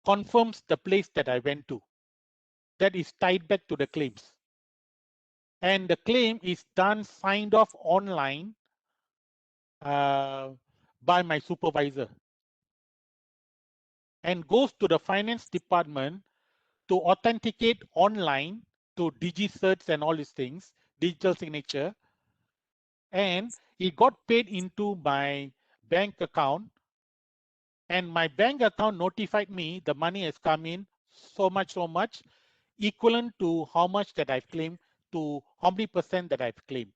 confirms the place that I went to. That is tied back to the claims. And the claim is done, signed off online by my supervisor, and goes to the finance department to authenticate online to DigiCert and all these things, digital signature. And it got paid into my bank account, and my bank account notified me the money has come in so much, equivalent to how much that I've claimed, to how many percent that I've claimed.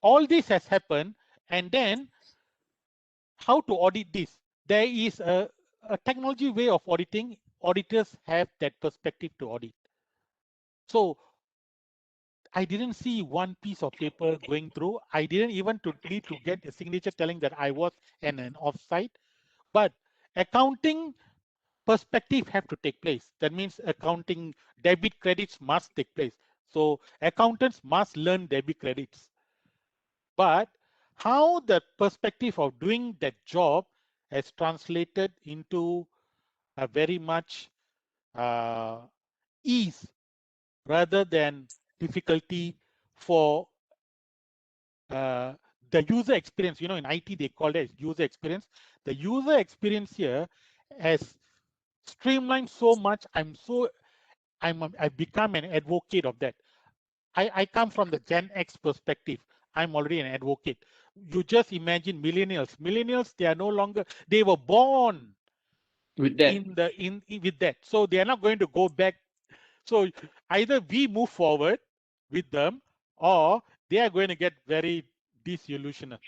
All this has happened, and then how to audit this? There is a technology way of auditing. Auditors have that perspective to audit. So I didn't see one piece of paper going through. I didn't even need to get a signature telling that I was in an offsite. But accounting perspective have to take place. That means accounting debit credits must take place. So accountants must learn debit credits. But how the perspective of doing that job has translated into a very much ease rather than difficulty for the user experience. You know, in IT they call it user experience. The user experience here has streamlined so much. I've become an advocate of that. I come from the Gen X perspective. I'm already an advocate. You just imagine millennials. Millennials, they are no longer, they were born with that. With that. So they are not going to go back. So either we move forward with them, or they are going to get very disillusioned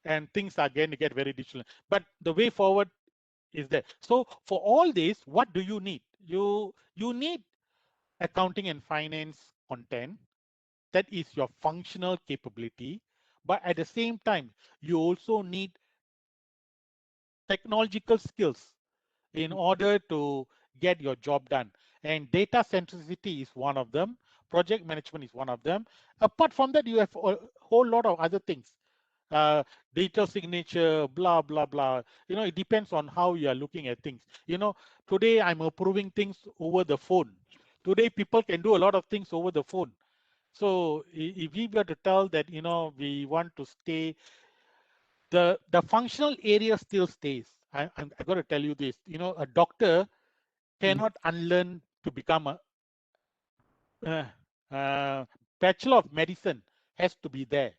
and things are going to get very disillusioned. But the way forward is there. So for all this, what do you need? You need accounting and finance content that is your functional capability, but at the same time, you also need technological skills in order to get your job done. And data centricity is one of them. Project management is one of them. Apart from that, you have a whole lot of other things. Digital signature, blah, blah, blah. It depends on how you are looking at things. Today I'm approving things over the phone. Today people can do a lot of things over the phone. So if we were to tell that, we want to stay, the functional area still stays. I got to tell you this. A doctor cannot unlearn to become a bachelor of medicine has to be there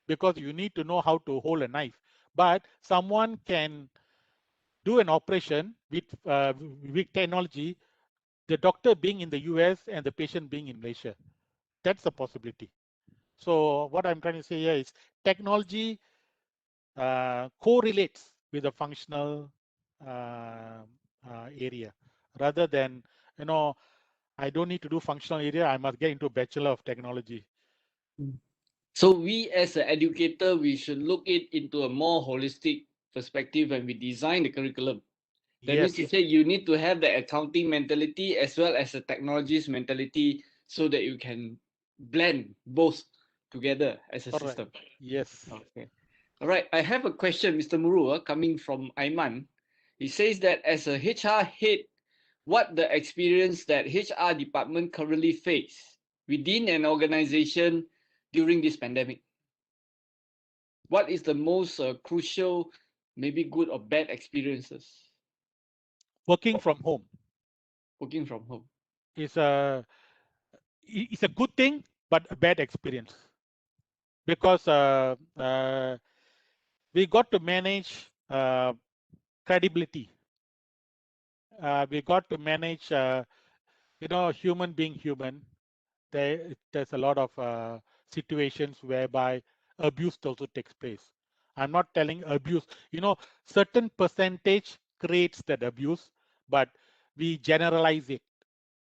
because you need to know how to hold a knife. But someone can do an operation with technology, the doctor being in the US and the patient being in Malaysia. That's a possibility. So what I'm trying to say here is technology correlates with the functional area rather than, I don't need to do functional area, I must get into Bachelor of Technology. So we as an educator, we should look it into a more holistic perspective when we design the curriculum. That means to say you need to have the accounting mentality as well as the technologist mentality so that you can blend both together as a Correct. system. Yes. Okay. All right. I have a question, Mr. Muru, coming from Aiman. He says that as a HR head, what the experience that HR department currently face within an organization during this pandemic? What is the most crucial, maybe good or bad experiences? Working from home Working from home. is a good thing, but a bad experience because we got to manage credibility. We got to manage, human being human. There's a lot of situations whereby abuse also takes place. I'm not telling abuse, certain percentage creates that abuse, but we generalize it,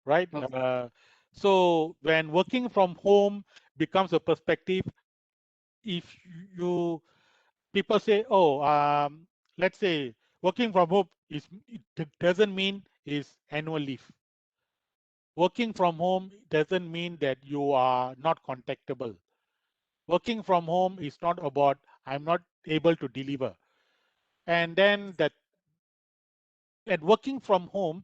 right? Okay. So when working from home becomes a perspective, if you people say, oh, let's say working from home it doesn't mean is annual leave. Working from home doesn't mean that you are not contactable. Working from home is not about I'm not able to deliver. And then that at working from home,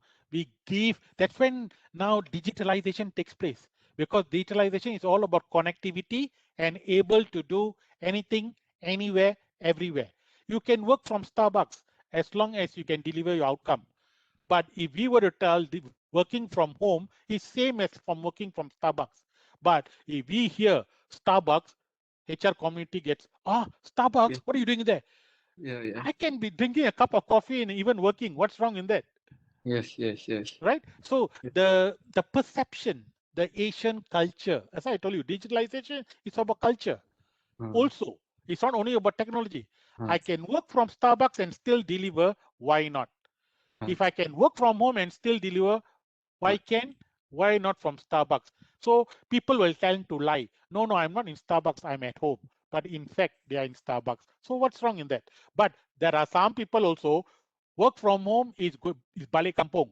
that's when now digitalization takes place, because digitalization is all about connectivity and able to do anything, anywhere, everywhere. You can work from Starbucks as long as you can deliver your outcome. But if we were to tell working from home is same as from working from Starbucks. But if we hear Starbucks, HR community gets, Starbucks, what are you doing there? Yeah. I can be drinking a cup of coffee and even working. What's wrong in that? Yes. Right? So the perception, the Asian culture, as I told you, digitalization is about culture. Also, it's not only about technology. I can work from Starbucks and still deliver. Why not? If I can work from home and still deliver, why not from Starbucks? So people will tend to lie. No, I'm not in Starbucks, I'm at home. But in fact, they are in Starbucks. So what's wrong in that? But there are some people also, work from home is good, is balik kampung.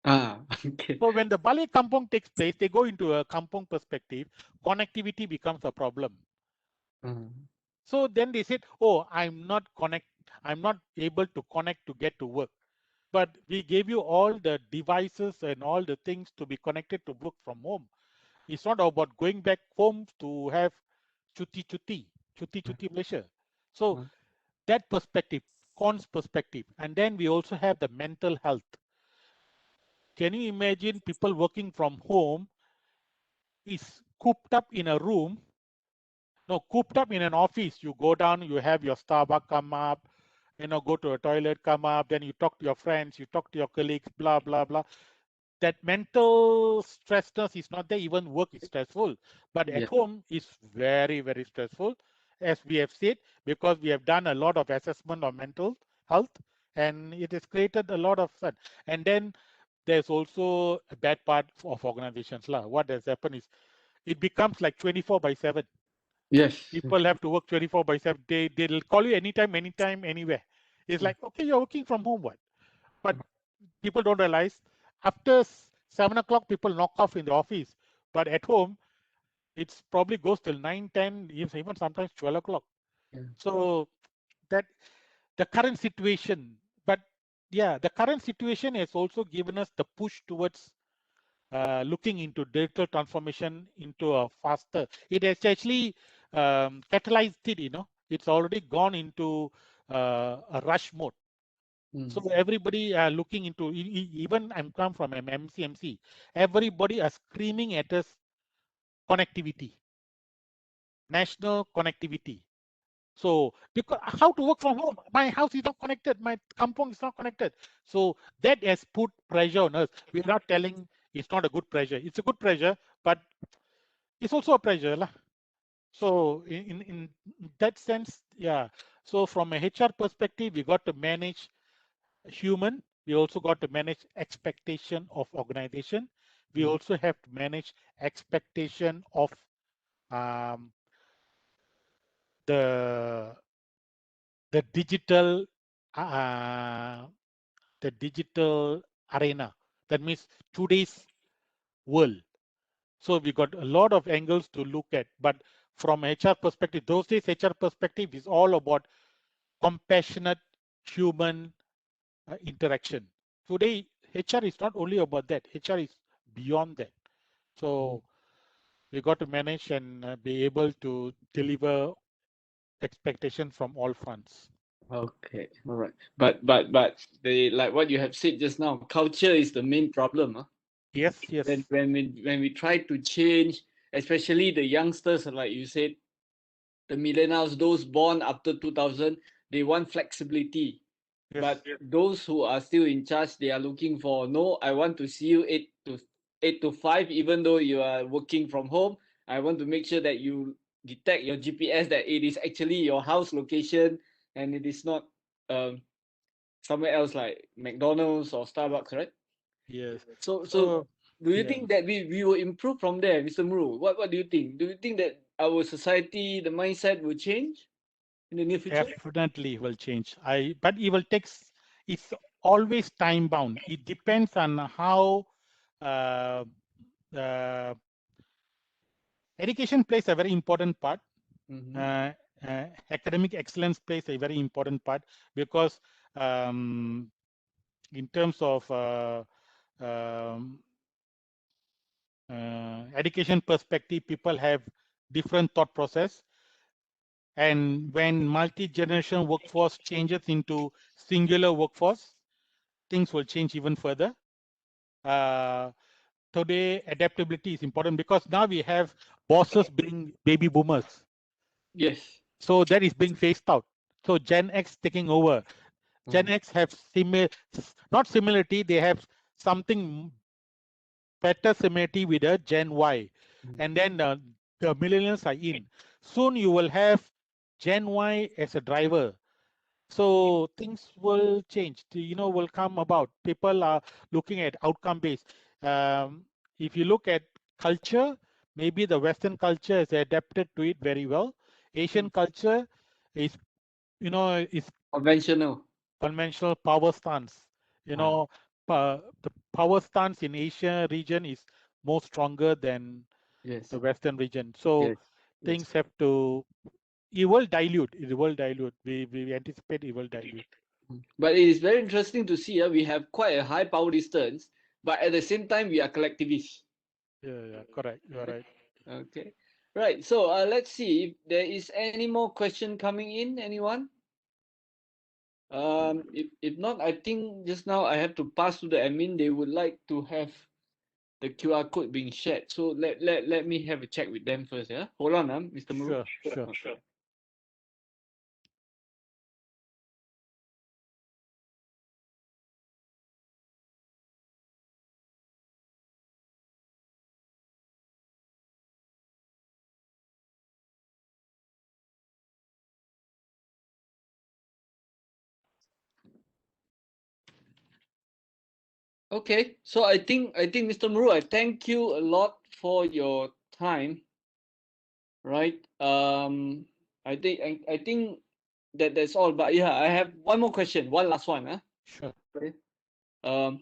Okay. So when the balik kampung takes place, they go into a kampung perspective, connectivity becomes a problem. So then they said, oh, I'm not able to connect to get to work. But we gave you all the devices and all the things to be connected to work from home. It's not about going back home to have cuti Malaysia. So that perspective, cons perspective. And then we also have the mental health. Can you imagine people working from home is cooped up in a room? No, cooped up in an office. You go down, you have your Starbucks come up, go to a toilet, come up, then you talk to your friends, you talk to your colleagues, blah, blah, blah. that mental stressness is not there. Even work is stressful, but at home is very, very stressful, as we have said, because we have done a lot of assessment of mental health, and it has created a lot of fun. And then there's also a bad part of organizations. What has happened is it becomes like 24/7. Yes. People have to work 24/7. They'll call you anytime, anywhere. It's like, okay, you're working from home, what? But people don't realize after 7 o'clock, people knock off in the office. But at home, it's probably goes till 9, 10, even sometimes 12 o'clock. Yeah. So that the current situation, but yeah, the current situation has also given us the push towards looking into digital transformation into a faster. It has actually catalyzed it, it's already gone into a rush mode. So everybody are looking into, even I'm come from MCMC, everybody are screaming at us connectivity, national connectivity. So because how to work from home? My house is not connected, my kampong is not connected. So that has put pressure on us. We're not telling it's not a good pressure. It's a good pressure, but it's also a pressure. So in that sense, yeah. So from a HR perspective, we got to manage human. We also got to manage expectation of organization. We also have to manage expectation of um, the the digital uh, the digital arena. That means today's world. So we got a lot of angles to look at. But from HR perspective, those days HR perspective is all about compassionate human interaction. Today, HR is not only about that. HR is beyond that. So we got to manage and be able to deliver expectation from all fronts. Okay, all right. But the like what you have said just now, culture is the main problem. Huh? Yes, yes. When we try to change, especially the youngsters, like you said, the millennials, those born after 2000, they want flexibility. Yes. But those who are still in charge, they are looking for, no, I want to see you 8 to 5, even though you are working from home. I want to make sure that you detect your GPS that it is actually your house location and it is not somewhere else like McDonald's or Starbucks, right? Yes. So do you yeah. think that we will improve from there, Mr. Muru? What do you think? Do you think that our society, the mindset will change in the near future? Definitely will change. But it will take. It's always time bound. It depends on how uh, uh, education plays a very important part. Academic excellence plays a very important part because in terms of um, education perspective, people have different thought process. And when multi-generation workforce changes into singular workforce, things will change even further. Today, adaptability is important because now we have bosses being baby boomers. Yes. So that is being phased out. So Gen X taking over. Gen X have not similarity, they have something better similarity with a Gen Y. And then the millennials are in. Soon you will have Gen Y as a driver. So things will change, will come about. People are looking at outcome based. If you look at culture, maybe the Western culture has adapted to it very well. Asian culture is, is Conventional. conventional power stance. The power stance in Asia region is more stronger than Yes. the Western region. So Yes. things have to, it will dilute. It will dilute. We anticipate it will dilute. But it is very interesting to see we have quite a high power distance, but at the same time we are collectivists. Yeah, correct. You're right. Okay. Right. So let's see if there is any more question coming in. Anyone? If not, I think just now I have to pass to the admin. They would like to have the QR code being shared. So let me have a check with them first. Yeah. Hold on, Mr. Muru. Sure. Okay, so I think Mr. Muru, I thank you a lot for your time. Right. I think that's all. But yeah, I have one more question. One last one. Huh? Sure. Okay. Um.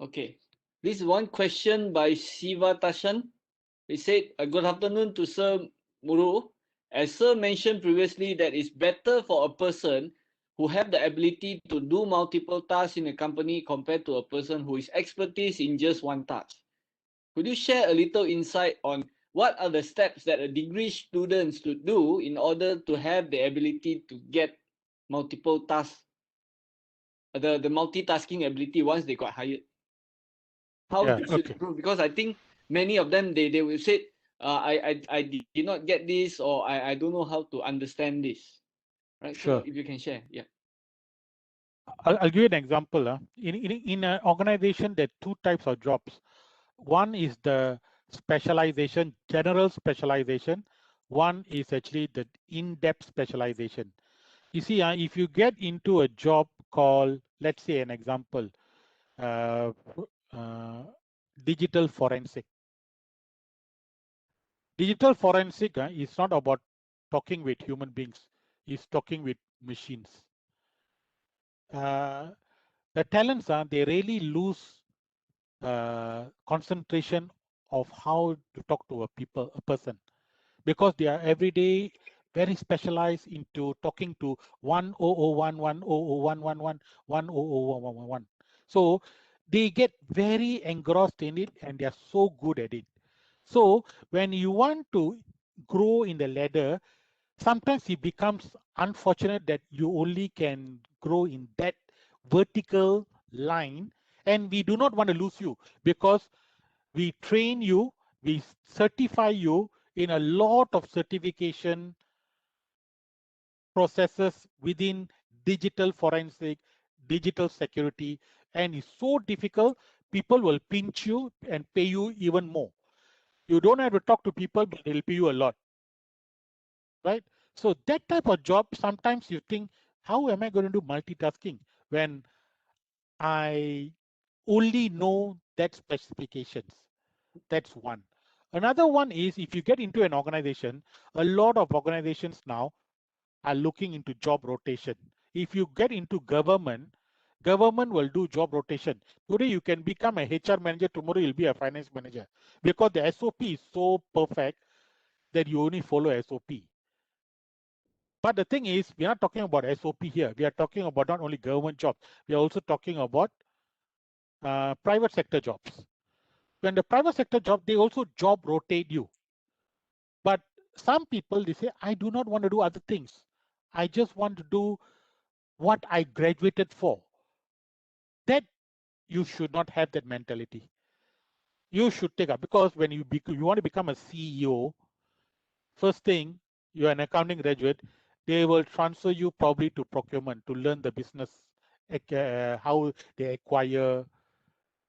Okay. This is one question by Siva Tashan. He said, "Good afternoon to Sir Muru. As Sir mentioned previously, that it's better for a person who have the ability to do multiple tasks in a company compared to a person who is expertise in just one task. Could you share a little insight on what are the steps that a degree student should do in order to have the ability to get multiple tasks, the multitasking ability once they got hired? How Yeah. they should Okay. improve? Because I think many of them they will say, I did not get this, or I don't know how to understand this. Right. So Sure. if you can share, yeah. I'll give you an example. In an organization, there are two types of jobs. One is the specialization, general specialization. One is actually the in-depth specialization. You see, if you get into a job called, let's say an example, uh, uh, digital forensic. Digital forensic is not about talking with human beings, it's talking with machines. Uh, the talents they really lose concentration of how to talk to a person, because they are every day very specialized into talking to 1001 100111 100111. So they get very engrossed in it and they are so good at it. So when you want to grow in the ladder, sometimes it becomes unfortunate that you only can grow in that vertical line, and we do not want to lose you because we train you, we certify you in a lot of certification processes within digital forensic, digital security, and it's so difficult. People will pinch you and pay you even more. You don't have to talk to people, but they'll pay you a lot, right? So that type of job, sometimes you think, how am I going to do multitasking when I only know that specifications? That's one. Another one is if you get into an organization, a lot of organizations now are looking into job rotation. If you get into government, government will do job rotation. Today you can become a HR manager, tomorrow you'll be a finance manager, because the SOP is so perfect that you only follow SOP. But the thing is, we are not talking about SOP here. We are talking about not only government jobs, we are also talking about private sector jobs. When the private sector job, they also job rotate you. But some people, they say, I do not want to do other things. I just want to do what I graduated for. That you should not have that mentality. You should take up, because when you want to become a CEO, first thing, you're an accounting graduate, they will transfer you probably to procurement to learn the business, how they acquire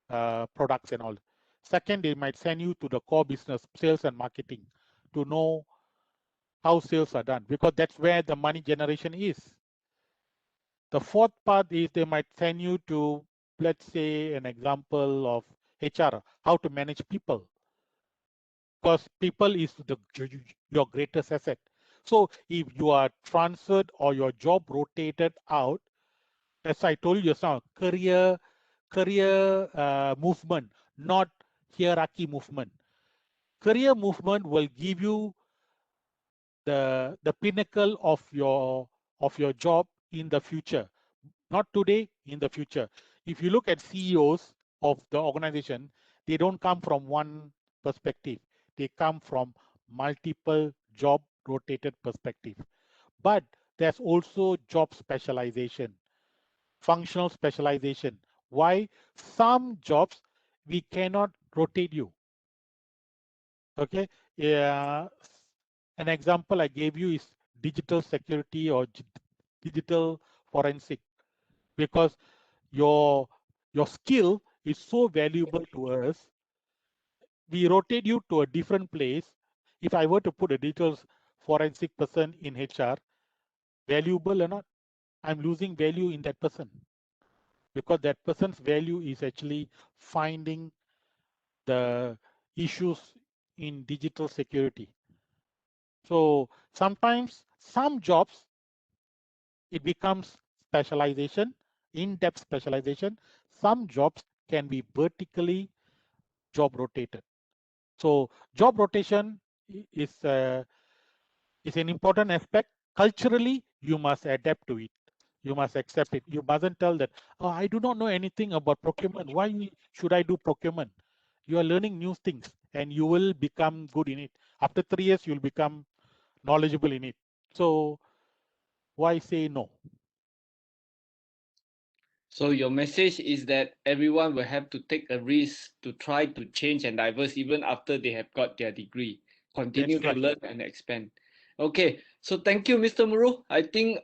products and all. Second, they might send you to the core business, sales and marketing, to know how sales are done, because that's where the money generation is. The fourth part is they might send you to, let's say, an example of HR, how to manage people, because people is your greatest asset. So if you are transferred or your job rotated out, as I told you just now, career movement, not hierarchy movement. Career movement will give you the pinnacle of your job in the future, not today, in the future. If you look at CEOs of the organization, they don't come from one perspective, they come from multiple job rotated perspective. But there's also job specialization, functional specialization. Why? Some jobs we cannot rotate you. Okay. Yeah. An example I gave you is digital security or digital forensic, because your skill is so valuable to us. we rotate you to a different place. If I were to put a digital forensic person in HR, valuable or not, I'm losing value in that person, because that person's value is actually finding the issues in digital security. So sometimes some jobs, it becomes specialization, in-depth specialization. Some jobs can be vertically job rotated. So job rotation is an important aspect. Culturally, you must adapt to it. You must accept it. You mustn't tell that, oh, I do not know anything about procurement. Why should I do procurement? You are learning new things and you will become good in it. After 3 years, you'll become knowledgeable in it. So why say no? So your message is that everyone will have to take a risk to try to change and diverse even after they have got their degree. Continue That's to right. learn and expand. Okay, so thank you, Mr. Muru. I think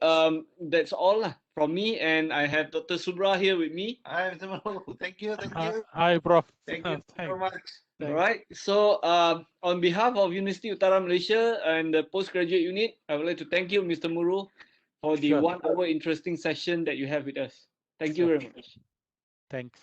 that's all from me, and I have Dr. Subra here with me. Hi, Mr. Manu. Thank you. Thank you. Hi, Prof. Thank you so Thanks. much. All Thanks. right. So on behalf of University Utara Malaysia and the postgraduate unit, I would like to thank you, Mr. Muru, for the Sure. 1 hour interesting session that you have with us. Thank you Sure. very much. Thanks.